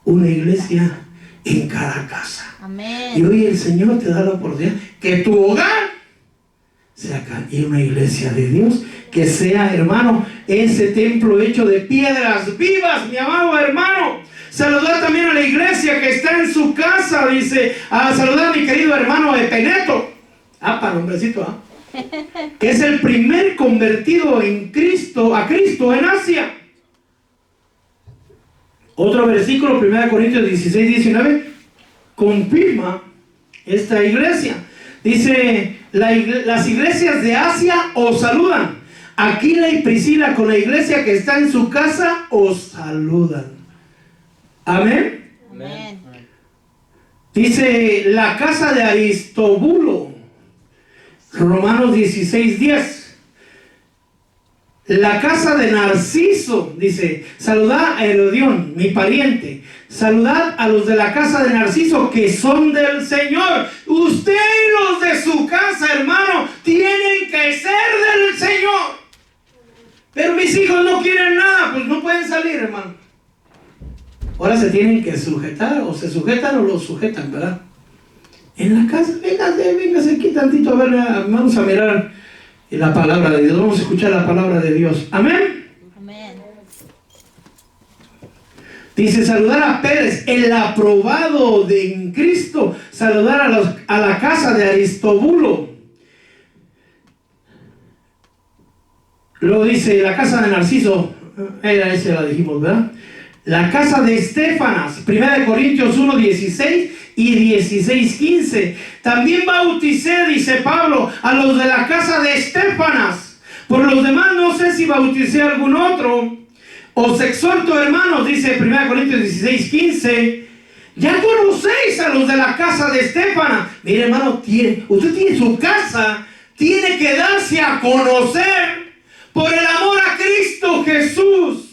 una iglesia en cada casa. Amén. Y hoy el Señor te da la oportunidad que tu hogar sea acá, y una iglesia de Dios, que sea, hermano, ese templo hecho de piedras vivas, mi amado hermano. Saludar también a la iglesia que está en su casa, dice. A saludar a mi querido hermano Epeneto, para nombrecito, que es el primer convertido en Cristo, a Cristo en Asia. Otro versículo, 1 Corintios 16, 19, confirma esta iglesia. Dice: las iglesias de Asia os saludan. Aquila y Priscila con la iglesia que está en su casa os saludan. Amén. Amén. Dice: la casa de Aristóbulo, Romanos 16, 10. La casa de Narciso, dice: saludad a Herodión, mi pariente. Saludad a los de la casa de Narciso, que son del Señor. Usted y los de su casa, hermano, tienen que ser del Señor. Pero mis hijos no quieren nada, pues no pueden salir, hermano. Ahora se tienen que sujetar, o se sujetan o los sujetan, ¿verdad? En la casa, véngase aquí tantito, a ver, vamos a mirar la palabra de Dios, vamos a escuchar la palabra de Dios. Amén. Amén. Dice: saludar a Pérez, el aprobado en Cristo. Saludar a la casa de Aristóbulo. Luego dice: la casa de Narciso, esa la dijimos, ¿verdad? La casa de Estefanas, 1 Corintios 1, 16 y 16, 15. También bauticé, dice Pablo, a los de la casa de Estefanas. Por los demás no sé si bauticé a algún otro. Os exhorto, hermanos, dice 1 Corintios 16, 15. Ya conocéis a los de la casa de Estefanas. Mire, hermano, usted tiene su casa, tiene que darse a conocer por el amor a Cristo Jesús,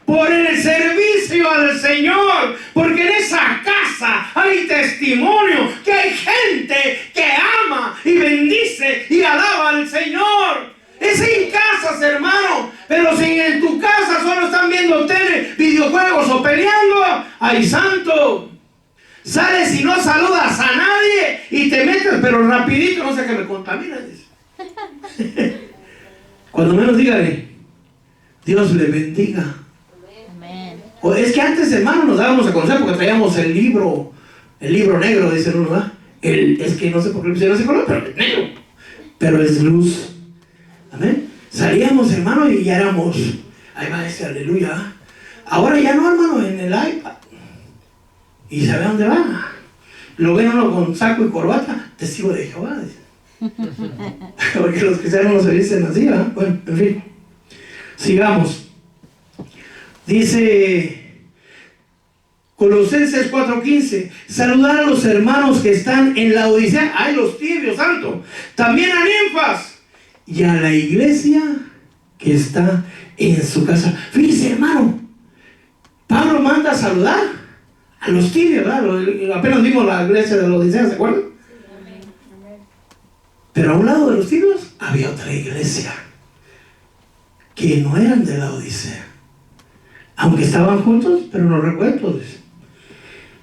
por el servicio al Señor, porque en esa casa hay testimonio que hay gente que ama y bendice y alaba al Señor. Es en casas, hermano. Pero si en tu casa solo están viendo tele, videojuegos o peleando, ¡ay, santo! Sales y no saludas a nadie y te metes, pero rapidito, no sé que me contaminas. Cuando menos dígale: Dios le bendiga. Amén. O es que antes, hermano, nos dábamos a conocer porque traíamos el libro negro, dice uno, ¿verdad? Es que no sé por qué le pusieron ese color, pero es negro. Pero es luz. Amén. Salíamos, hermano, y ya éramos, ahí va ese aleluya. Ahora ya no, hermano, en el iPad. ¿Y sabe dónde va? Lo ven uno con saco y corbata, testigo de Jehová. Porque los cristianos no se dicen así, ¿verdad? Bueno, en fin. Sigamos. Dice Colosenses 4:15: saludar a los hermanos que están en la Odisea. ¡Ay, los tibios, santo! También a Ninfas y a la iglesia que está en su casa. Fíjese, hermano, Pablo manda a saludar a los tibios, ¿verdad? Apenas vimos la iglesia de la Odisea, ¿se acuerdan? Pero a un lado de los tibios había otra iglesia que no eran de la Odisea, aunque estaban juntos, pero no recuerdos.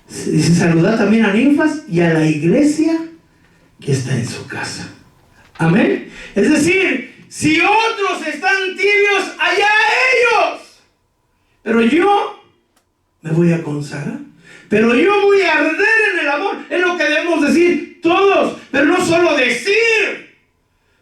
Dice: saludar también a Ninfas y a la iglesia que está en su casa. Amén. Es decir, si otros están tibios, allá ellos. Pero yo me voy a consagrar. Pero yo voy a arder en el amor. Es lo que debemos decir todos. Pero no solo decir.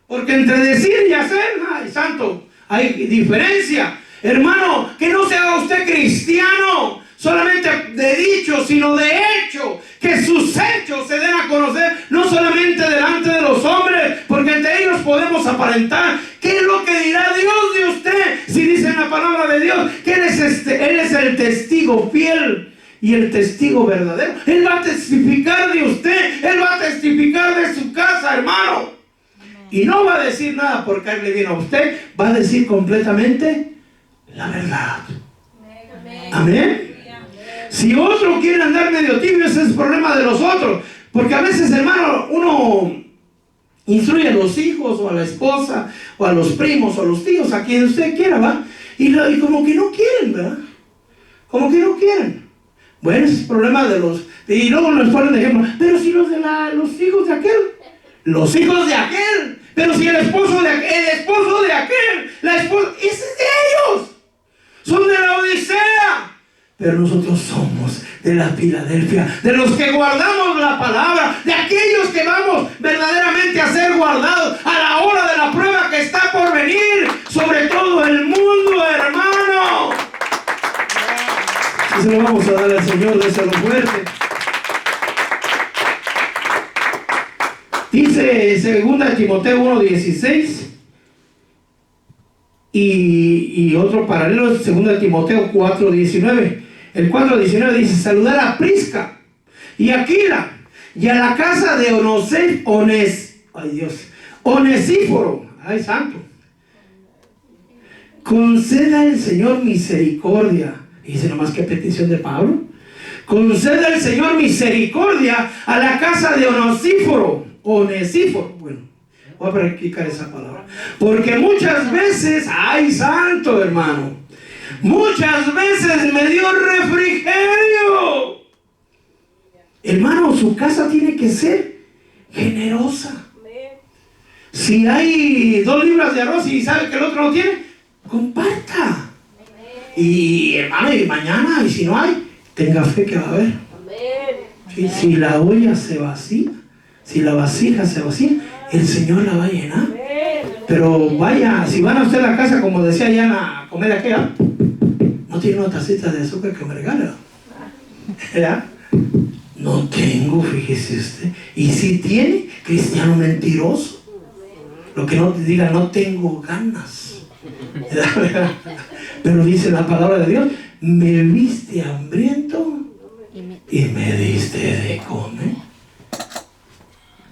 Porque entre decir y hacer, ay, santo, hay diferencia. Hermano, que no se haga usted cristiano solamente de dicho, sino de hecho. Que sus hechos se den a conocer, no solamente delante de los hombres, porque ante ellos podemos aparentar. ¿Qué es lo que dirá Dios de usted si dice en la palabra de Dios que Él es el testigo fiel y el testigo verdadero. Él va a testificar de usted, Él va a testificar de su casa, hermano. Y no va a decir nada por caerle bien a usted, va a decir completamente la verdad. Amén. Si otro quiere andar medio tibio, ese es el problema de los otros. Porque a veces, hermano, uno instruye a los hijos o a la esposa o a los primos o a los tíos, a quien usted quiera, ¿va? Y como que no quieren, ¿verdad? Como que no quieren. Bueno, ese es el problema de los... Y luego nos ponen de ejemplo, pero si los hijos de aquel, los hijos de aquel, pero si el esposo de aquel, la esposa, ese es de ellos, son de la Odisea. Pero nosotros somos de la Filadelfia, de los que guardamos la palabra, de aquellos que vamos verdaderamente a ser guardados a la hora de la prueba que está por venir sobre todo el mundo, hermano. Y se lo vamos a dar al Señor, déselo fuerte. Dice 2 Timoteo 1:16 y otro paralelo es 2 Timoteo 4:19. El 4:19 dice: saludar a Prisca y Aquila y a la casa de Onesíforo. Ay, santo. Conceda el Señor misericordia. Dice nomás que petición de Pablo. Conceda el Señor misericordia a la casa de Onesíforo. Bueno, voy a practicar esa palabra. Porque muchas veces, ay, santo hermano, muchas veces me dio refrigerio. Hermano, su casa tiene que ser generosa. Si hay 2 libras de arroz y sabe que el otro no tiene, comparta. Y hermano, y mañana, y si no hay, tenga fe que va a haber. Sí, si la olla se vacía, si la vasija se vacía, el Señor la va a llenar. Pero vaya, si van a usted a la casa, como decía ya en la comedia aquella, no tiene una tacita de azúcar que me regala. ¿Verdad? No tengo, fíjese usted. Y si tiene, cristiano mentiroso. Lo que no te diga, no tengo ganas. ¿Verdad? Pero dice la palabra de Dios: me viste hambriento y me diste de comer.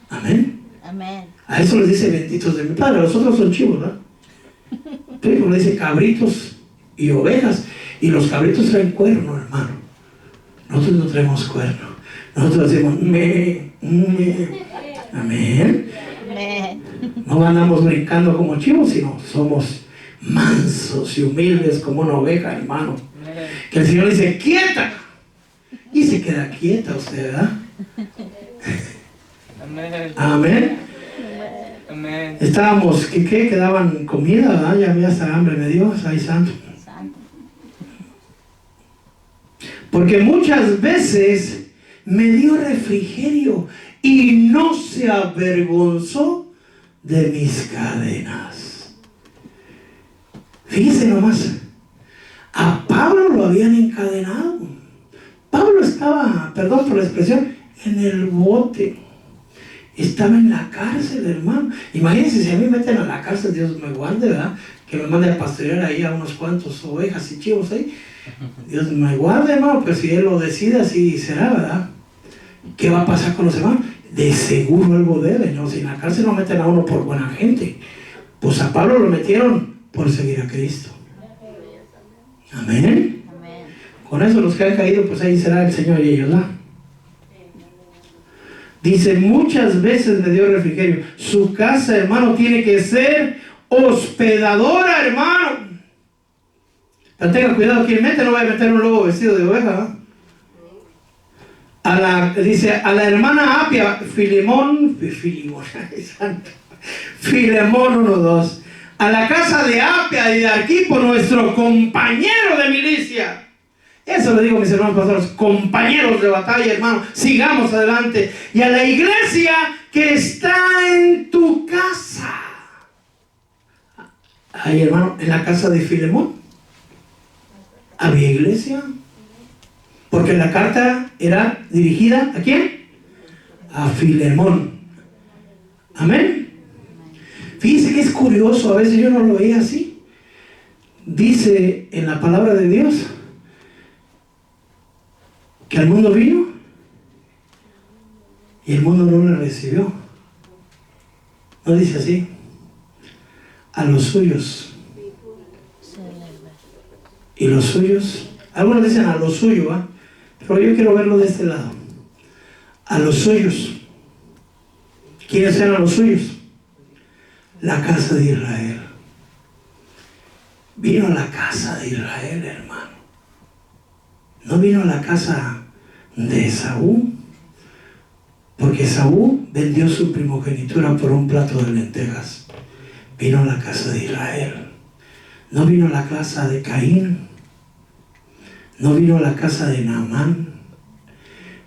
Amén. Amén. A eso les dice benditos de mi Padre. Los otros son chivos, ¿no? Pero le dice cabritos y ovejas. Y los cabritos traen cuerno, hermano. Nosotros no traemos cuerno. Nosotros decimos Amén. No andamos brincando como chivos, sino somos mansos y humildes como una oveja, hermano. Que el Señor dice: quieta. Y se queda quieta usted, ¿verdad? Amén. Amén. Amén. Estábamos, ¿qué? Que daban comida, ¿verdad? Ya me hasta hambre me dio, ay santo. Porque muchas veces me dio refrigerio y no se avergonzó de mis cadenas. Fíjese nomás, a Pablo lo habían encadenado. Pablo estaba, perdón por la expresión, en el bote. Estaba en la cárcel, hermano. Imagínense si a mí me meten a la cárcel, Dios me guarde, ¿verdad? Que me mande a pastorear ahí a unos cuantos ovejas y chivos ahí. Dios me guarde, hermano, pero si Él lo decide, así será, ¿verdad? ¿Qué va a pasar con los hermanos? De seguro algo debe, ¿no? Si en la cárcel no meten a uno por buena gente, pues a Pablo lo metieron por seguir a Cristo. Amén. Amén. Con eso los que han caído, pues ahí será el Señor y ellos, ¿no? Dice: muchas veces me dio refrigerio. Su casa, hermano, tiene que ser hospedadora, hermano. Pero tenga cuidado, quien mete no vaya a meter un lobo vestido de oveja, ¿no? Dice a la hermana Apia, Filemón 1:2, a la casa de Apia y de Arquipo, nuestro compañero de milicia. Eso le digo a mis hermanos pastores, compañeros de batalla, hermano, sigamos adelante. Y a la iglesia que está en tu casa. Ahí, hermano, en la casa de Filemón había iglesia. Porque la carta era dirigida ¿a quién? A Filemón. Amén. Fíjese que es curioso, a veces yo no lo veía así. Dice en la palabra de Dios: que al mundo vino y el mundo no le recibió. No dice así. A los suyos. Y los suyos, algunos dicen a lo suyo, ¿eh? Pero yo quiero verlo de este lado. A los suyos. ¿Quiénes eran los suyos? La casa de Israel. Vino a la casa de Israel, hermano. No vino a la casa de Esaú, porque Esaú vendió su primogenitura por un plato de lentejas. Vino a la casa de Israel. No vino a la casa de Caín. No vino a la casa de Naamán.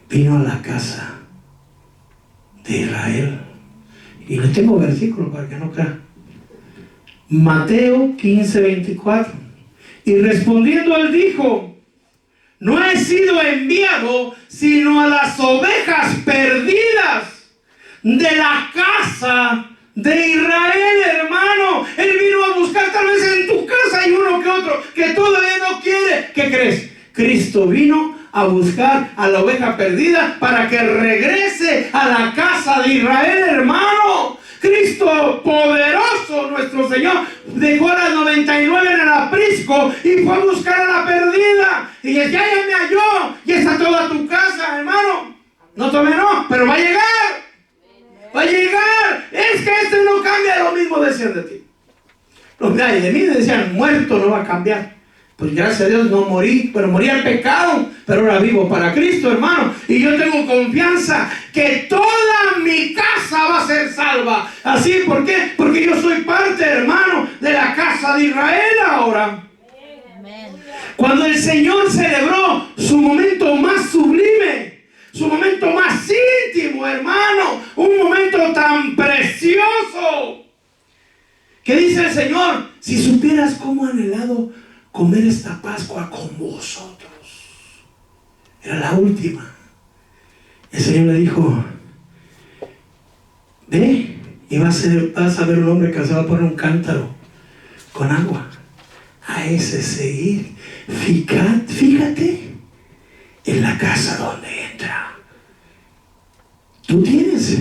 Vino a la casa de Israel. Y le tengo versículo para que no crea. Mateo 15:24. Y respondiendo él dijo: no he sido enviado sino a las ovejas perdidas de la casa de Israel, hermano. Él vino a buscar, tal vez en tu casa hay uno que otro que todavía no quiere. ¿Qué crees? Cristo vino a buscar a la oveja perdida para que regrese a la casa de Israel, hermano. Cristo poderoso, nuestro Señor, dejó a las 99 en el aprisco y fue a buscar a la perdida. Y ya me halló, y está toda tu casa, hermano. No, todavía no, pero va a llegar. Va a llegar. Es que este no cambia, lo mismo decían de ti. Los de mí decían, muerto no va a cambiar. Pues gracias a Dios no morí, pero morí al pecado, pero ahora vivo para Cristo, hermano. Y yo tengo confianza que toda mi casa va a ser salva. Así, ¿por qué? Porque yo soy parte, hermano, de la casa de Israel ahora. Amén. Cuando el Señor celebró su momento más sublime, su momento más íntimo, hermano, un momento tan precioso, que dice el Señor: si supieras cómo he anhelado comer esta Pascua con vosotros. Era la última. El Señor le dijo: ve y vas a ver un hombre que se va a poner un cántaro con agua. A ese seguir. Fíjate en la casa donde entra. Tú tienes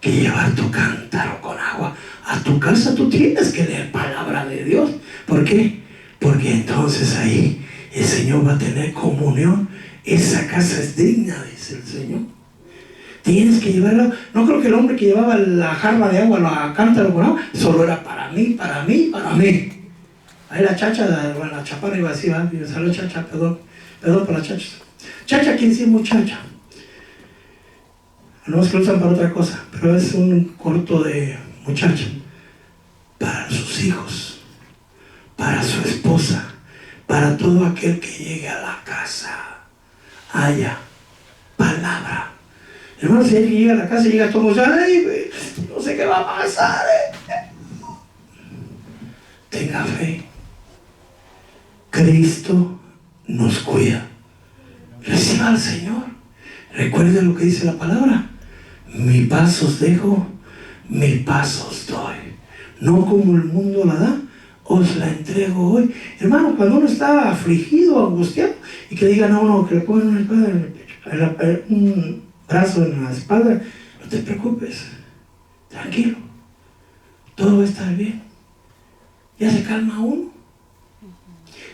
que llevar tu cántaro con agua a tu casa. Tú tienes que leer palabra de Dios. ¿Por qué? Porque entonces ahí el Señor va a tener comunión. Esa casa es digna, dice el Señor. Tienes que llevarla. No creo que el hombre que llevaba la jarra de agua, la cántaro con agua, solo era para mí, para mí, para mí. Ahí la chacha, la chaparra iba así, ¿va? Y me salió chacha, perdón por la chacha. Chacha, ¿quién sí es muchacha? No es que lo usan para otra cosa, pero es un corto de muchacha. Para sus hijos, para su esposa, para todo aquel que llegue a la casa, haya palabra. Hermano, si alguien llega a la casa y llega todo, ay, no sé qué va a pasar. Tenga fe. Cristo nos cuida. Reciba al Señor. Recuerde lo que dice la palabra: mi paz os dejo, mi paz os doy. No como el mundo la da, os la entrego hoy. Hermano, cuando uno está afligido, angustiado, y que digan a uno que le pongan una espada en el pecho, un brazo en la espalda, no te preocupes, tranquilo, todo va a estar bien. Ya se calma uno.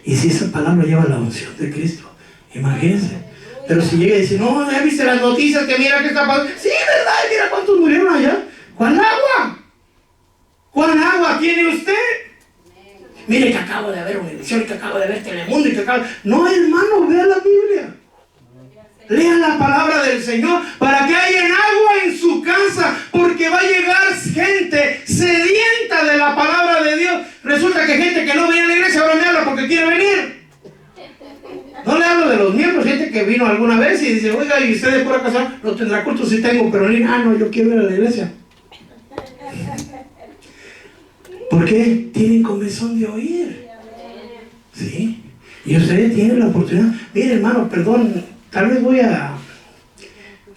Y si esa palabra lleva la unción de Cristo, imagínense. Pero si llega y dice: no, ¿ya viste las noticias? Que mira que está pasando. Sí, ¿verdad? Mira cuántos murieron allá. ¿Cuál agua? ¿Cuál agua tiene usted? Mire que acabo de ver Univisión, que acabo de ver Telemundo y que acabo... No, hermano, vea la Biblia. Lea la palabra del Señor para que haya agua en su casa, porque va a llegar gente sedienta de la palabra de Dios. Resulta que gente que no venía a la iglesia ahora me habla porque quiere venir. No le hablo de los miembros, gente que vino alguna vez y dice: oiga, ¿y usted de pura casa no tendrá culto? Sí tengo, pero no, yo quiero ir a la iglesia. ¿Por qué? Tienen comezón de oír. ¿Sí? Y ustedes tienen la oportunidad. Mire, hermano, perdón, tal vez voy a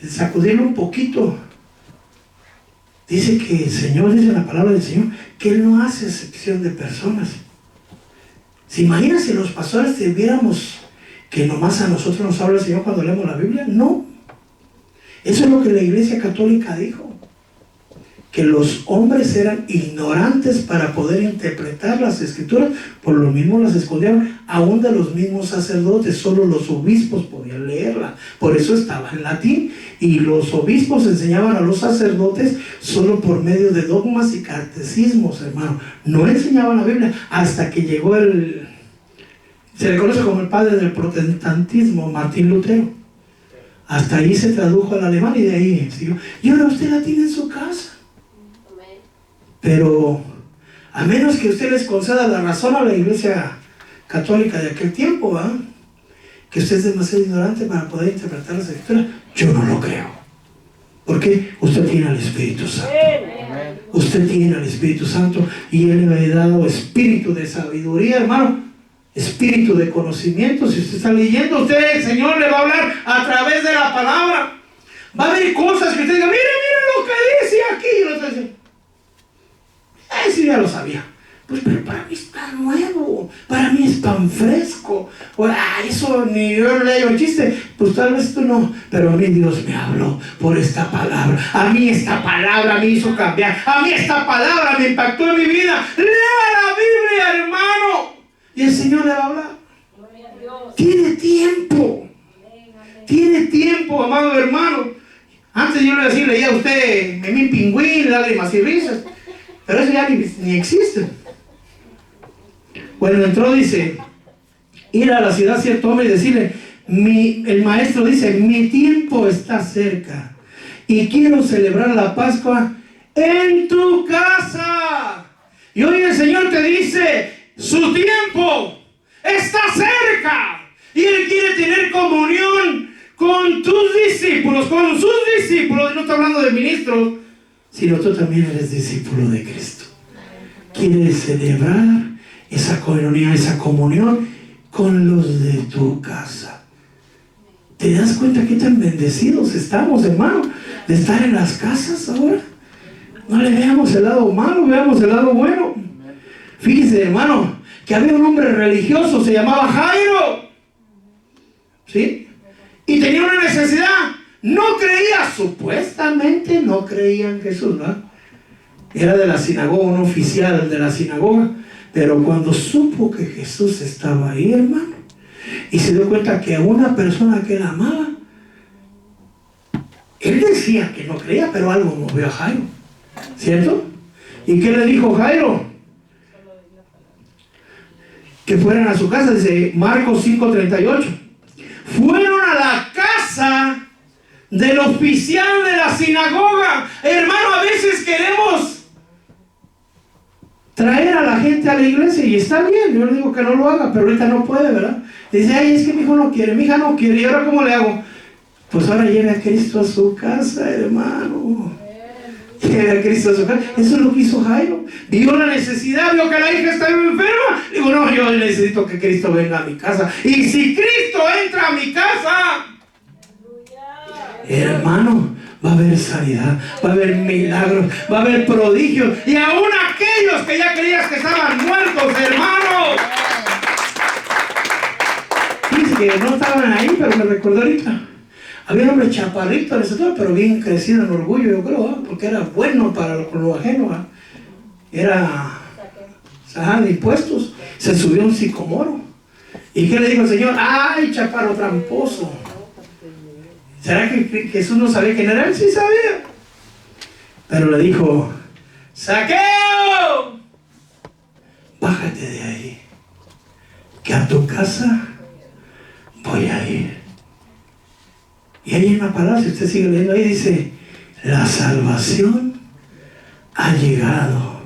sacudirlo un poquito. Dice que el Señor, dice la palabra del Señor, que Él no hace excepción de personas. ¿Se imagina si los pastores tuviéramos que nomás a nosotros nos habla el Señor cuando leemos la Biblia. No. Eso es lo que la Iglesia Católica dijo. Que los hombres eran ignorantes para poder interpretar las Escrituras, por lo mismo las escondieron, aún de los mismos sacerdotes. Solo los obispos podían leerla, por eso estaba en latín, y los obispos enseñaban a los sacerdotes solo por medio de dogmas y catecismos, hermano. No enseñaban la Biblia hasta que llegó se le conoce como el padre del protestantismo, Martín Lutero. Hasta ahí se tradujo al alemán y de ahí siguió. Y ahora usted la tiene en su casa. Pero a menos que usted les conceda la razón a la Iglesia Católica de aquel tiempo, ¿verdad?, que usted es demasiado ignorante para poder interpretar las Escrituras, yo no lo creo. Porque usted tiene al Espíritu Santo. Usted tiene al Espíritu Santo y Él le ha dado espíritu de sabiduría, hermano, espíritu de conocimiento. Si usted está leyendo, el Señor le va a hablar a través de la palabra. Va a haber cosas que usted diga, mire lo que dice aquí. Y no dice, sí, ya lo sabía. Pues, pero para mí está nuevo, para mí es tan fresco. Eso ni yo leo el chiste. Pues tal vez tú no, pero a mí Dios me habló por esta palabra. A mí esta palabra me hizo cambiar. A mí esta palabra me impactó en mi vida. Lea la Biblia, hermano, y el Señor le va a hablar. Tiene tiempo. Tiene tiempo, amado hermano. Antes yo le decía, leía a usted Memín Pingüín, Lágrimas y Risas, pero eso ya ni existe. Bueno, entró, dice, ir a la ciudad cierto hombre y decirle, el maestro dice, mi tiempo está cerca y quiero celebrar la Pascua en tu casa. Y hoy el Señor te dice, su tiempo está cerca y Él quiere tener comunión con tus discípulos, con sus discípulos. Y no está hablando de ministros, sino tú también eres discípulo de Cristo. Quiere celebrar esa comunión, esa comunión con los de tu casa. ¿Te das cuenta qué tan bendecidos estamos, hermano, de estar en las casas ahora? No le veamos el lado malo, veamos el lado bueno. Fíjese, hermano, que había un hombre religioso, se llamaba Jairo, ¿sí? Y tenía una necesidad. No creía, supuestamente no creía en Jesús, ¿no? Era de la sinagoga, un oficial de la sinagoga. Pero cuando supo que Jesús estaba ahí, hermano, y se dio cuenta que a una persona que él amaba, él decía que no creía, pero algo movió a Jairo, ¿cierto? ¿Y qué le dijo Jairo? Que fueran a su casa, dice Marcos 5:38. Fueron a la casa del oficial de la sinagoga. Hermano, a veces queremos traer a la gente a la iglesia y está bien, yo no digo que no lo haga, pero ahorita no puede, ¿verdad? Dice, ay, es que mi hijo no quiere, mi hija no quiere, ¿y ahora cómo le hago? Pues ahora lleve a Cristo a su casa, hermano. Lleve a Cristo a su casa. Eso es lo que hizo Jairo. Vio la necesidad, vio que la hija estaba enferma. Digo, no, yo necesito que Cristo venga a mi casa. Y si Cristo entra a mi casa, hermano, va a haber sanidad, va a haber milagros, va a haber prodigios. Y aún aquellos que ya creías que estaban muertos, hermano. Dice que no estaban ahí, pero me recordó ahorita. Había un hombre chaparrito en ese todo, pero bien crecido en orgullo, yo creo, porque era bueno para lo ajeno. Era de impuestos. Se subió a un sicomoro. ¿Y qué le dijo el Señor? ¡Ay, chaparro tramposo! ¿Será que Jesús no sabía quién era? Él sí sabía. Pero le dijo, ¡Zaqueo! Bájate de ahí, que a tu casa voy a ir. Y ahí hay una palabra, si usted sigue leyendo ahí, dice, la salvación ha llegado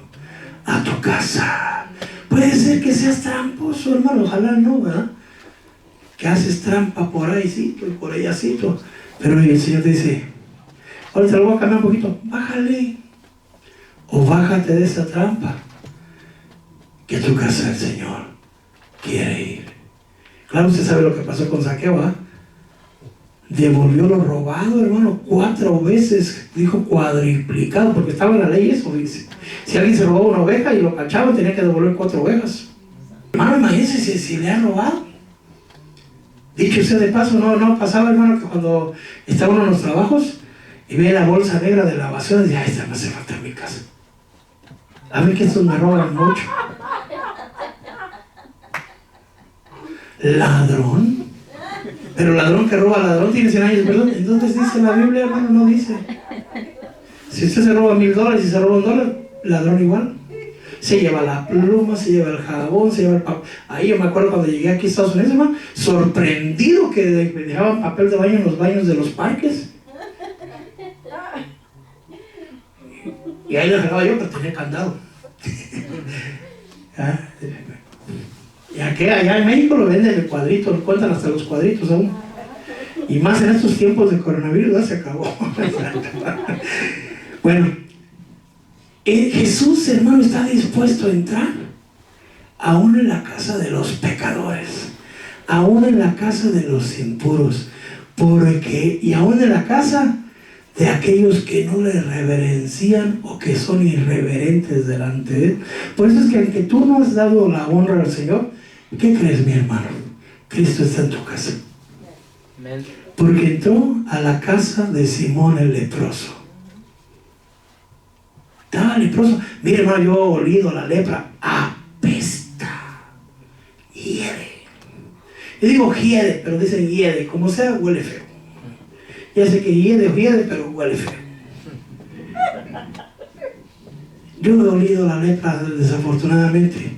a tu casa. Puede ser que seas tramposo, hermano, ojalá no, ¿verdad? Que haces trampa por ahícito y por allácito. Pero el Señor te dice, ahora te lo voy a cambiar un poquito, bájale o bájate de esa trampa, que a tu casa el Señor quiere ir. Claro, usted sabe lo que pasó con Zaqueo, ¿eh? Devolvió lo robado, hermano, 4 veces, dijo cuadriplicado, porque estaba en la ley eso, dice. Si alguien se robaba una oveja y lo cachaban, tenía que devolver 4 ovejas. Hermano, imagínense si le han robado. Dicho sea de paso, no pasaba, hermano, que cuando estaba uno en los trabajos y ve la bolsa negra de la basura, decía, esta me hace falta en mi casa. A ver que estos me roban mucho. Ladrón. Pero ladrón que roba ladrón tiene 100 años, perdón. Entonces dice la Biblia, hermano, no dice. Si usted se roba $1000 y se roba $1, ladrón igual. Se lleva la pluma, se lleva el jabón, se lleva el papel. Ahí yo me acuerdo cuando llegué aquí a Estados Unidos, hermano, sorprendido que dejaban papel de baño en los baños de los parques. Y ahí lo dejaba yo, pero tenía candado. Y allá en México lo venden el cuadrito, lo cuentan hasta los cuadritos aún. Y más en estos tiempos de coronavirus, ya se acabó. Bueno, Jesús, hermano, está dispuesto a entrar aún en la casa de los pecadores, aún en la casa de los impuros, y aún en la casa de aquellos que no le reverencian o que son irreverentes delante de Él. Por eso es que aunque tú no has dado la honra al Señor, ¿qué crees, mi hermano? Cristo está en tu casa. Porque entró a la casa de Simón el leproso. Estaba leproso. Mire, hermano, yo he olido la lepra. Apesta. Hiede. Yo digo hiede, pero dicen hiede. Como sea, huele feo. Ya sé que hiede, pero huele feo. Yo he olido la lepra desafortunadamente.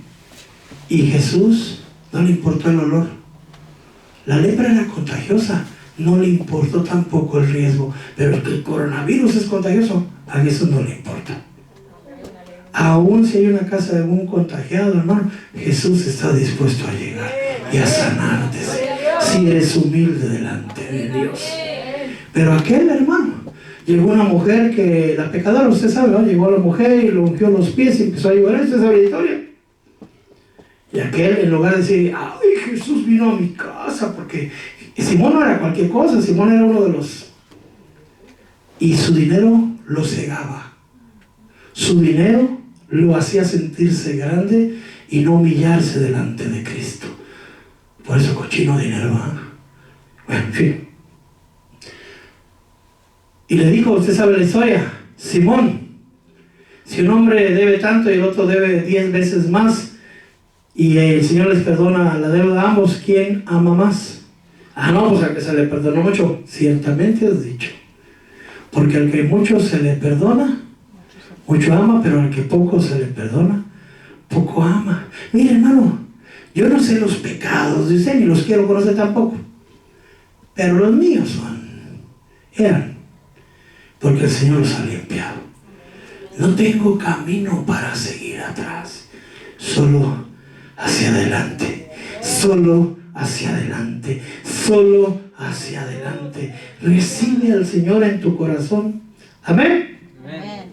Y Jesús no le importó el olor. La lepra era contagiosa. No le importó tampoco el riesgo. Pero que el coronavirus es contagioso, a Jesús no le importa. Aún si hay una casa de algún contagiado, hermano, Jesús está dispuesto a llegar y a sanarte si eres humilde delante de Dios. Pero aquel, hermano, llegó una mujer que, la pecadora, usted sabe, ¿no? Llegó a la mujer y le ungió los pies y empezó a llorar. ¿Usted sabe la historia? Y aquel, en lugar de decir, ay, Jesús vino a mi casa, porque Simón no era cualquier cosa, Simón era uno de los... Y su dinero lo cegaba. Su dinero lo hacía sentirse grande y no humillarse delante de Cristo. Por eso cochino dinero, ¿eh? Bueno, en fin. Y le dijo, usted sabe la historia, Simón, si un hombre debe tanto y el otro debe 10 veces más, y el Señor les perdona la deuda a ambos, ¿quién ama más? No, pues al que se le perdonó mucho. Ciertamente has dicho. Porque al que mucho se le perdona, mucho ama, pero al que poco se le perdona, poco ama. Mire, hermano, yo no sé los pecados de usted, ni los quiero conocer tampoco, pero los míos eran, porque el Señor los ha limpiado. No tengo camino para seguir atrás, solo hacia adelante, solo hacia adelante, solo hacia adelante. Recibe al Señor en tu corazón. Amén. Amén.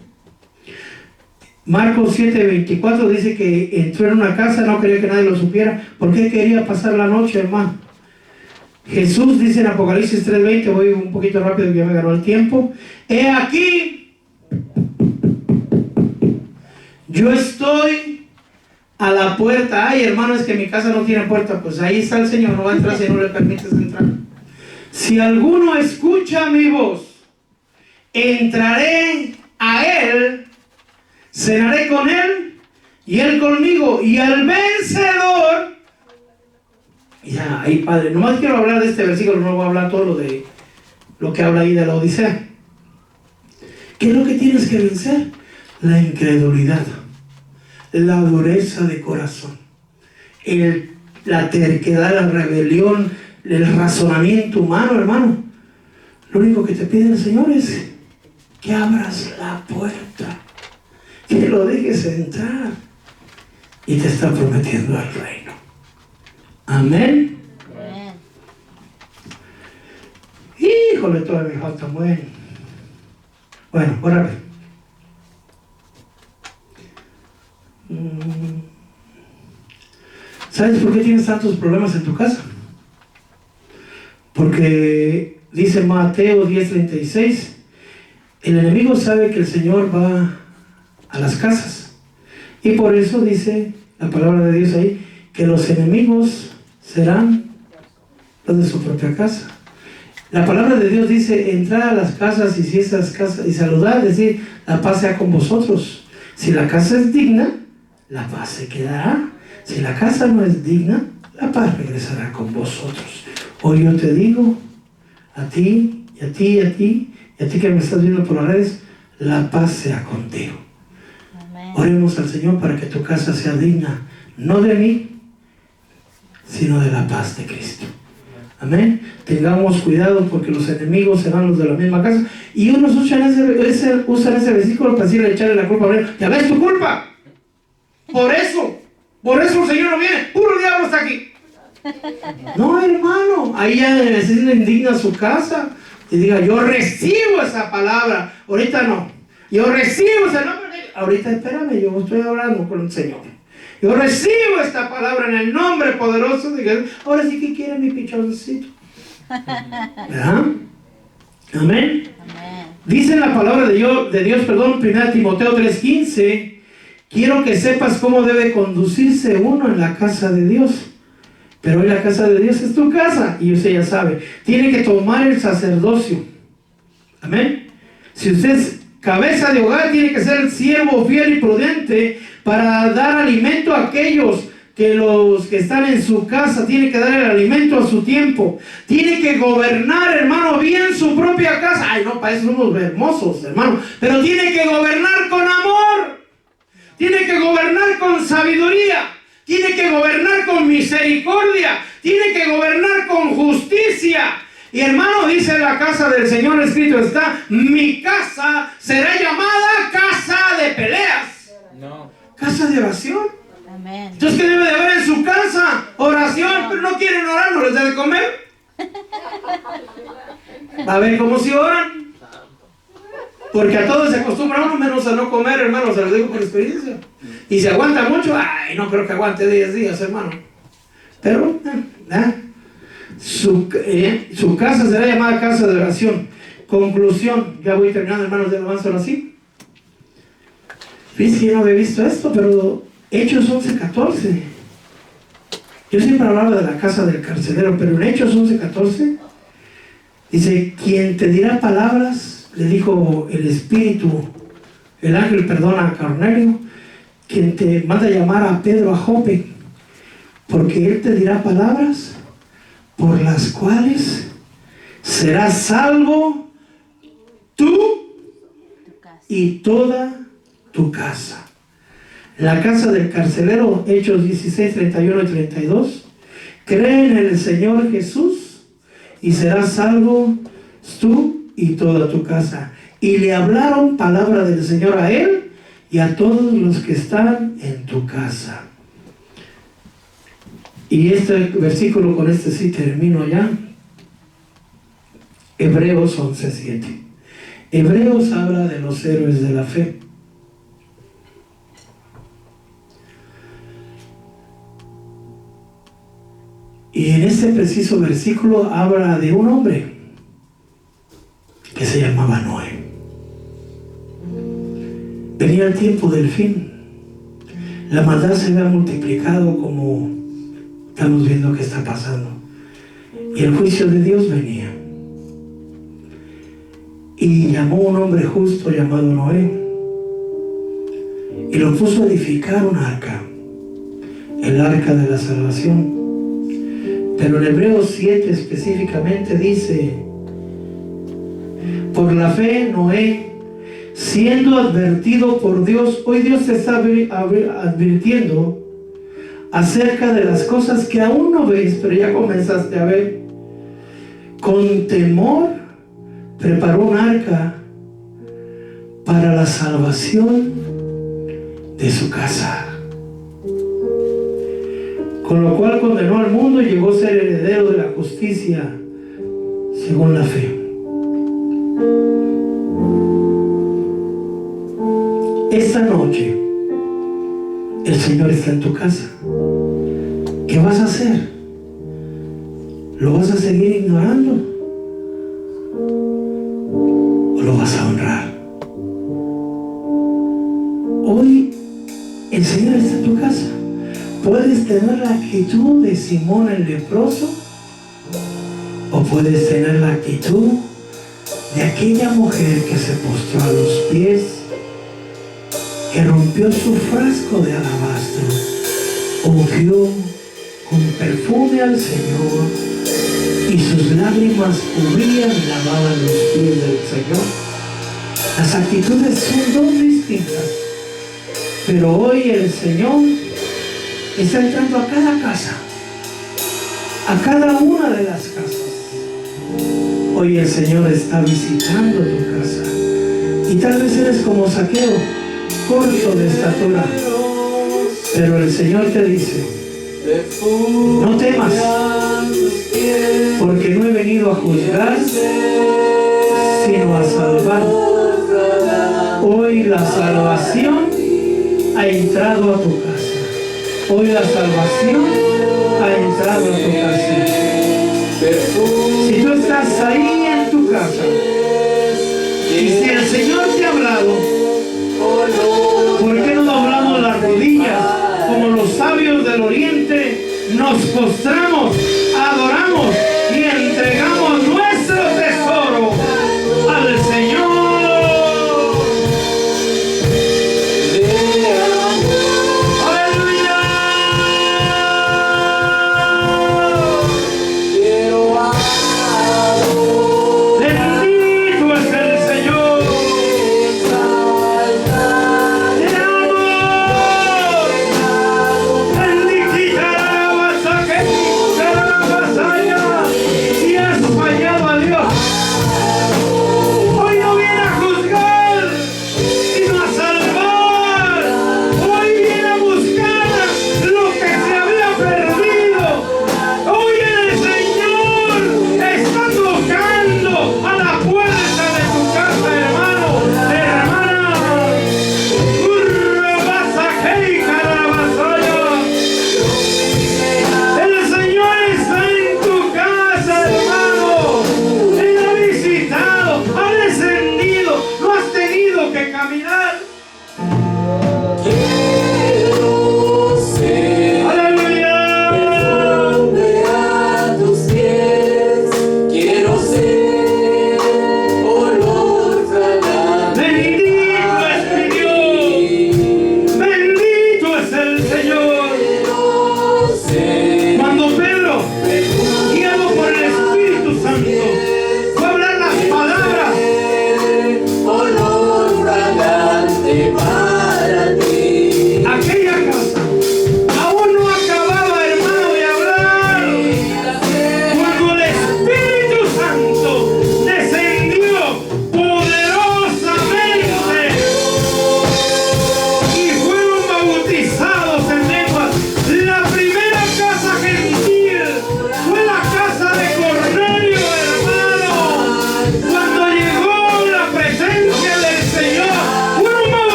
Marcos 7:24 dice que entró en una casa, no quería que nadie lo supiera. ¿Por qué quería pasar la noche, hermano? Jesús dice en Apocalipsis 3:20, voy un poquito rápido que ya me ganó el tiempo. He aquí, yo estoy a la puerta. Ay, hermano, es que mi casa no tiene puerta. Pues ahí está el Señor, no va a entrar si no le permites entrar. Si alguno escucha mi voz, entraré a él, cenaré con él y él conmigo, y al vencedor. Ya, ahí, padre, nomás quiero hablar de este versículo, no voy a hablar todo lo que habla ahí de la Odisea. ¿Qué es lo que tienes que vencer? La incredulidad, la dureza de corazón, la terquedad, la rebelión, el razonamiento humano, hermano. Lo único que te pide el Señor es que abras la puerta, que lo dejes entrar, y te está prometiendo el reino. Amén. Amén. Híjole, todavía me falta. Bueno, órale. ¿Sabes por qué tienes tantos problemas en tu casa? Porque dice Mateo 10:36, el enemigo sabe que el Señor va a las casas, y por eso dice la palabra de Dios ahí, que los enemigos serán los de su propia casa. La palabra de Dios dice, entrar a las casas y si esas casas, y saludar, decir, la paz sea con vosotros. Si la casa es digna, la paz se quedará. Si la casa no es digna, la paz regresará con vosotros. Hoy yo te digo, a ti, y a ti, y a ti, y a ti que me estás viendo por las redes, la paz sea contigo. Amén. Oremos al Señor para que tu casa sea digna, no de mí, sino de la paz de Cristo. Amén. Tengamos cuidado porque los enemigos serán los de la misma casa. Y unos usan ese versículo para decirle, echarle la culpa a él. Ya ves tu culpa. Por eso el Señor no viene. Puro diablo está aquí. No, hermano. Ahí ya necesita indigna su casa. Y diga, yo recibo esa palabra. Ahorita no. Yo recibo ese nombre. Ahorita espérame, yo estoy hablando con el Señor. Yo recibo esta palabra en el nombre poderoso de Jesús. Ahora sí que quiere mi pichoncito. ¿Verdad? Amén. Dice la palabra de Dios, 1 Timoteo 3:15. Quiero que sepas cómo debe conducirse uno en la casa de Dios. Pero hoy la casa de Dios es tu casa. Y usted ya sabe. Tiene que tomar el sacerdocio. Amén. Si usted es cabeza de hogar, tiene que ser el siervo fiel y prudente para dar alimento a aquellos que los que están en su casa. Tiene que dar el alimento a su tiempo. Tiene que gobernar, hermano, bien su propia casa. Ay, no, para eso somos hermosos, hermano. Pero tiene que gobernar con amor. Tiene que gobernar con sabiduría. Tiene que gobernar con misericordia. Tiene que gobernar con justicia. Y hermano, dice la casa del Señor, escrito está, mi casa será llamada casa de peleas. No. Casa de oración. Amén. Entonces, ¿qué debe de haber en su casa? Oración. Pero no quieren orar, no les da de comer. A ver cómo si oran. Porque a todos se acostumbra uno, menos a no comer, hermano, se lo digo por experiencia. Y si aguanta mucho, ay, no creo que aguante 10 días, hermano. Pero, su casa será llamada casa de oración. Conclusión, ya voy terminando, hermanos, de alabanza ahora sí. Fíjense, yo no había visto esto, pero Hechos 11:14. Yo siempre hablaba de la casa del carcelero, pero en Hechos 11:14 dice, quien te dirá palabras, le dijo el Espíritu, el ángel, perdona, a Cornelio, quien te manda llamar a Pedro a Jope, porque él te dirá palabras por las cuales serás salvo tú y toda tu casa. La casa del carcelero, Hechos 16, 31 y 32. Cree en el Señor Jesús y serás salvo tú y toda tu casa. Y le hablaron palabra del Señor a él y a todos los que están en tu casa. Y este versículo, con este sí termino ya. Hebreos 11:7. Hebreos habla de los héroes de la fe. Y en este preciso versículo habla de un hombre que se llamaba Noé. Venía el tiempo del fin. La maldad se había multiplicado como estamos viendo que está pasando. Y el juicio de Dios venía. Y llamó un hombre justo llamado Noé. Y lo puso a edificar un arca. El arca de la salvación. Pero en Hebreos 7 específicamente dice, por la fe Noé, siendo advertido por Dios, hoy Dios te está advirtiendo acerca de las cosas que aún no ves, pero ya comenzaste a ver. Con temor preparó un arca para la salvación de su casa. Con lo cual condenó al mundo y llegó a ser heredero de la justicia según la fe. Esta noche el Señor está en tu casa. ¿Qué vas a hacer? ¿Lo vas a seguir ignorando? ¿O lo vas a honrar? Hoy el Señor está en tu casa. Puedes tener la actitud de Simón el leproso O puedes tener la actitud de aquella mujer que se postró a los pies, que rompió su frasco de alabastro, ungió con perfume al Señor y sus lágrimas cubrían y lavaban los pies del Señor. Las actitudes son dos distintas, pero hoy el Señor está entrando a cada casa, a cada una de las casas. Hoy el Señor está visitando tu casa y tal vez eres como Zaqueo, corto de estatura, pero el Señor te dice: no temas, porque no he venido a juzgar, sino a salvar. Hoy la salvación ha entrado a tu casa. Hoy la salvación ha entrado a tu casa. Si tú estás ahí en tu casa y si el Señor te ha hablado, ¿por qué no doblamos las rodillas como los sabios del oriente? Nos postramos, adoramos y entregamos nuestro tesoro al Señor.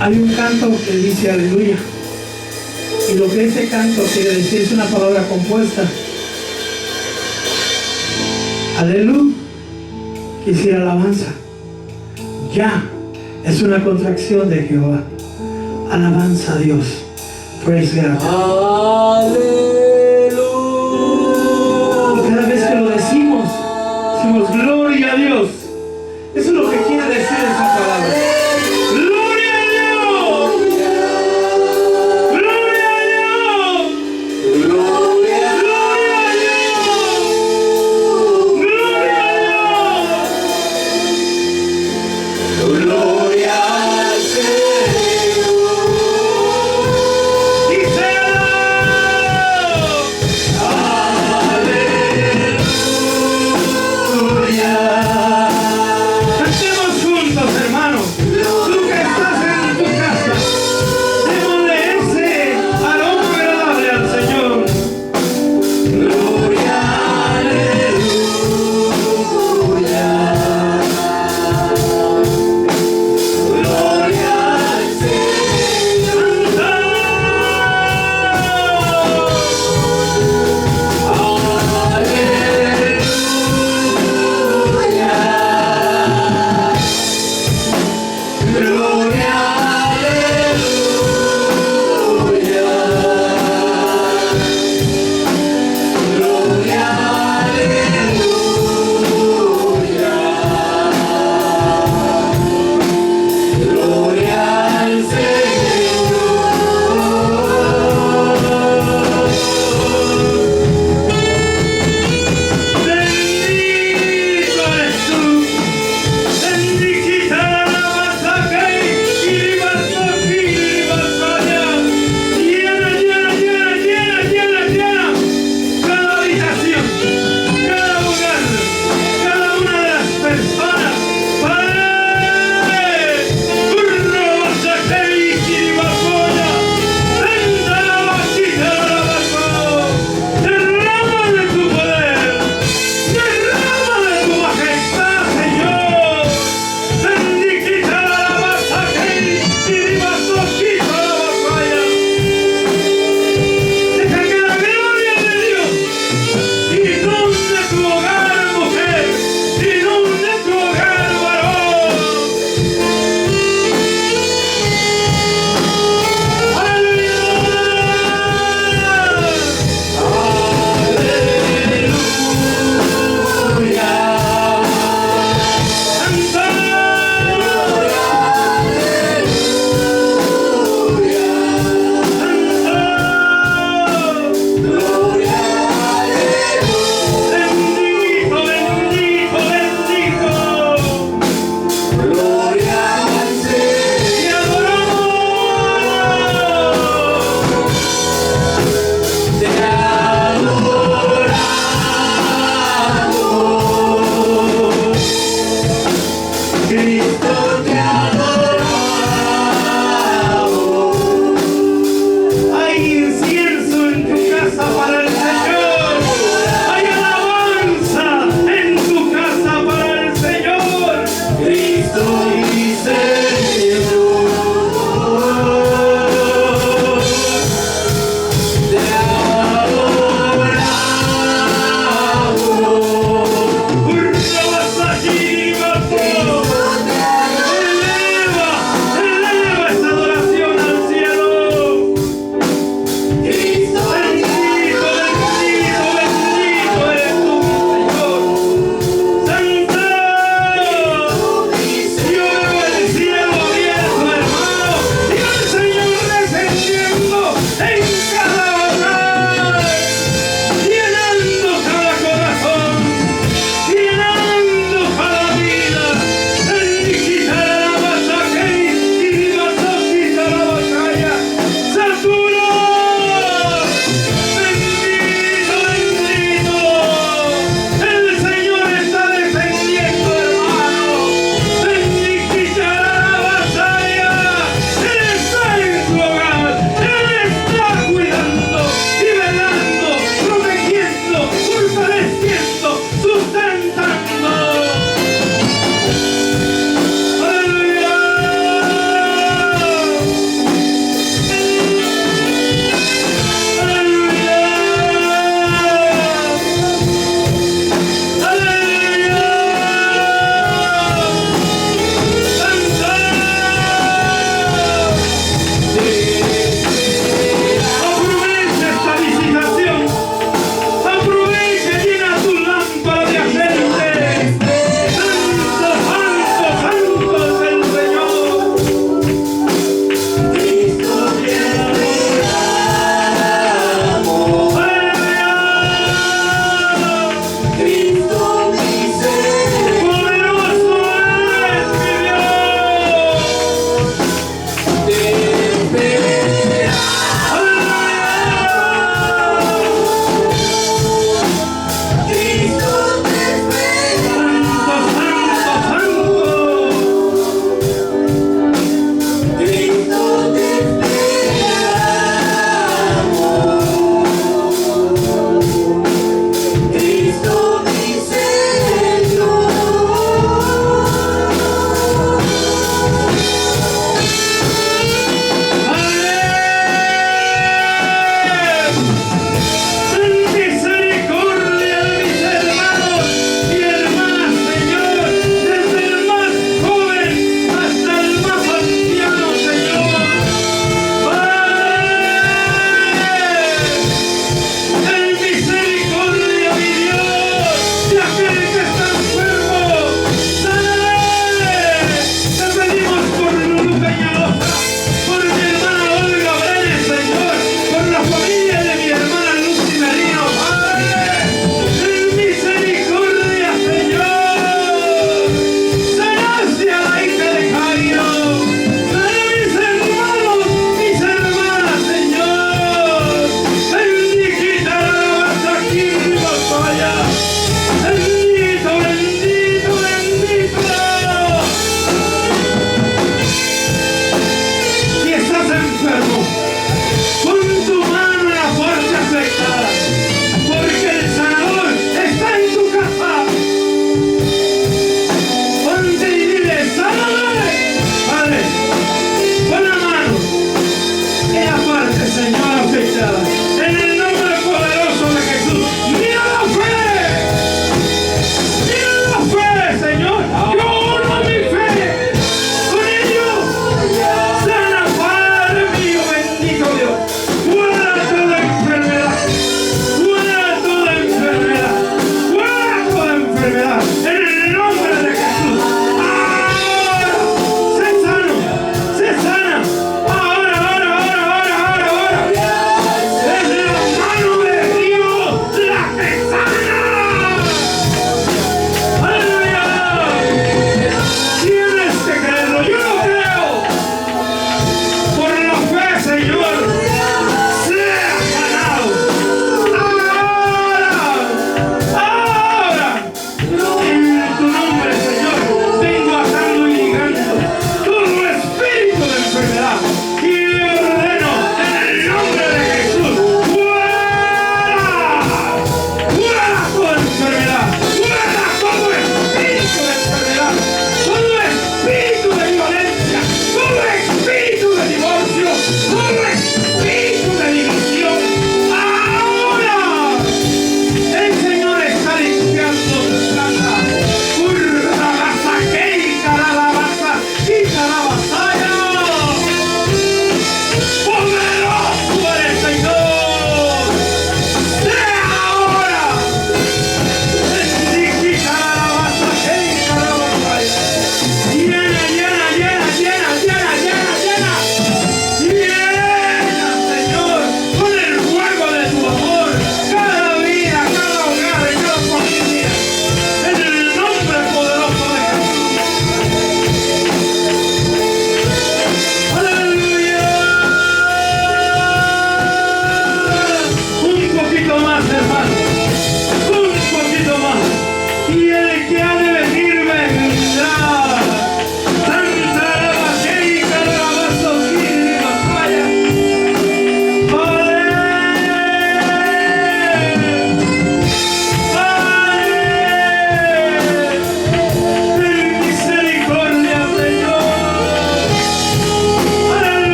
Hay un canto que dice aleluya. Y lo que ese canto quiere decir es una palabra compuesta. Aleluya. Quisiera alabanza. Ya es una contracción de Jehová. Alabanza a Dios. Praise God. Y cada vez que lo decimos gloria a Dios. Eso es lo que quiere decir esa palabra. ¡Gloria a Dios! ¡Gloria a Dios! ¡Gloria a Dios! ¡Gloria a Dios! ¡Gloria al Señor!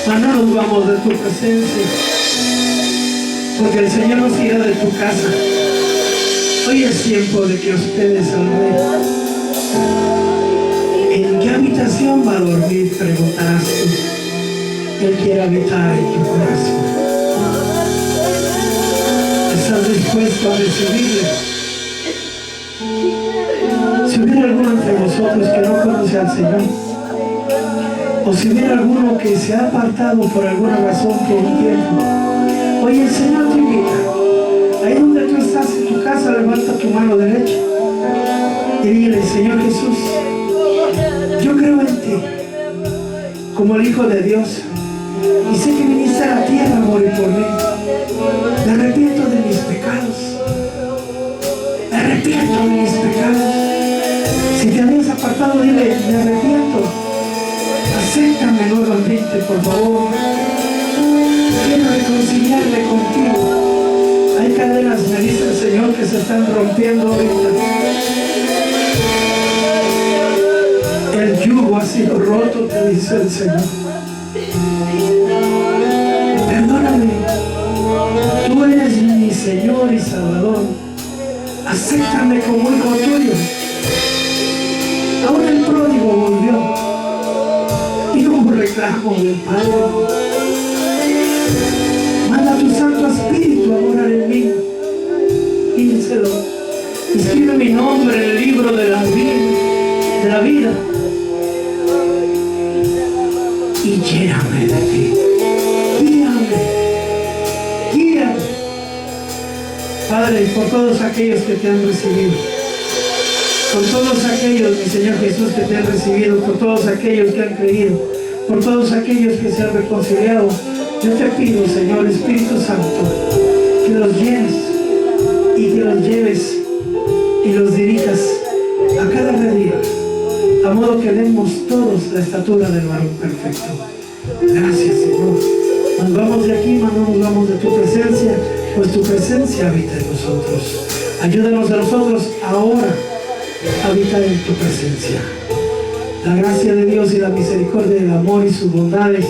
mas no nos vamos de tu presencia, porque el Señor nos irá de tu casa. Hoy es tiempo de que hospedes al Rey. ¿En qué habitación va a dormir?, preguntarás tú. Él quiere habitar en tu corazón. ¿Estás dispuesto a recibirle? Si hubiera alguno entre vosotros que no conoce al Señor, o si hubiera alguno que se ha apartado por alguna razón por un tiempo, hoy el Señor te invita. Ahí donde tú estás en tu casa, levanta tu mano derecha y dile: Señor Jesús, yo creo en ti como el Hijo de Dios, y sé que viniste a la tierra a morir por mí. Me arrepiento de mis pecados. Me arrepiento de mis pecados. Si te habías apartado, dile: me arrepiento. Acéptame nuevamente, por favor. Quiero reconciliarme contigo. Hay cadenas, me dice el Señor, que se están rompiendo ahorita. El yugo ha sido roto, te dice el Señor. Perdóname. Tú eres mi Señor y Salvador. Acéptame como hijo tuyo. Ahora el pródigo volvió y hubo un reclamo del Padre. Manda tu Santo Espíritu a morar en mí. Díselo. Escribe mi nombre en el libro de la vida. Y lléname de ti. Guíame. Padre, por todos aquellos que te han recibido, por todos aquellos, mi Señor Jesús, que te han recibido, por todos aquellos que han creído, por todos aquellos que se han reconciliado, yo te pido, Señor Espíritu Santo, que los llenes y que los lleves y los dirijas a cada día, a modo que demos todos la estatura del varón perfecto. Gracias, Señor. Nos vamos de aquí, mas no nos vamos de tu presencia, pues tu presencia habita en nosotros. Ayúdanos a nosotros ahora a habitar en tu presencia. La gracia de Dios y la misericordia, el amor y sus bondades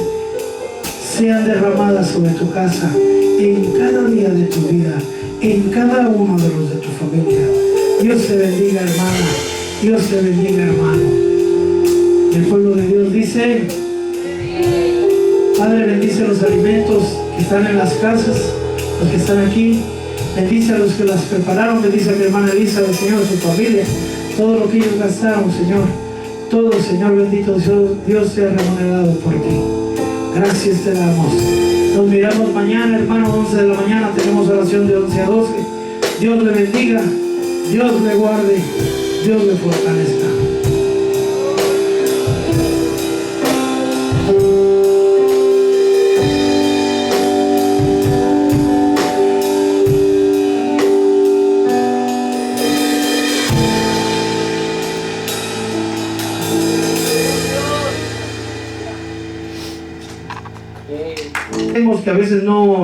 sean derramadas sobre tu casa, en cada día de tu vida, en cada uno de los de tu familia. Dios te bendiga, hermana. Dios te bendiga, hermano. El pueblo de Dios dice: Padre, bendice los alimentos que están en las casas, los que están aquí. Bendice a los que las prepararon. Bendice a mi hermana Elisa, del Señor, a su familia. Todo lo que ellos gastaron, Señor. Todo, Señor bendito Dios, sea remunerado por ti. Gracias te damos. Nos miramos mañana, hermano, 11 de la mañana. Tenemos oración de 11 a 12. Dios le bendiga. Dios le guarde. Dios le fortalezca. Vemos que a veces no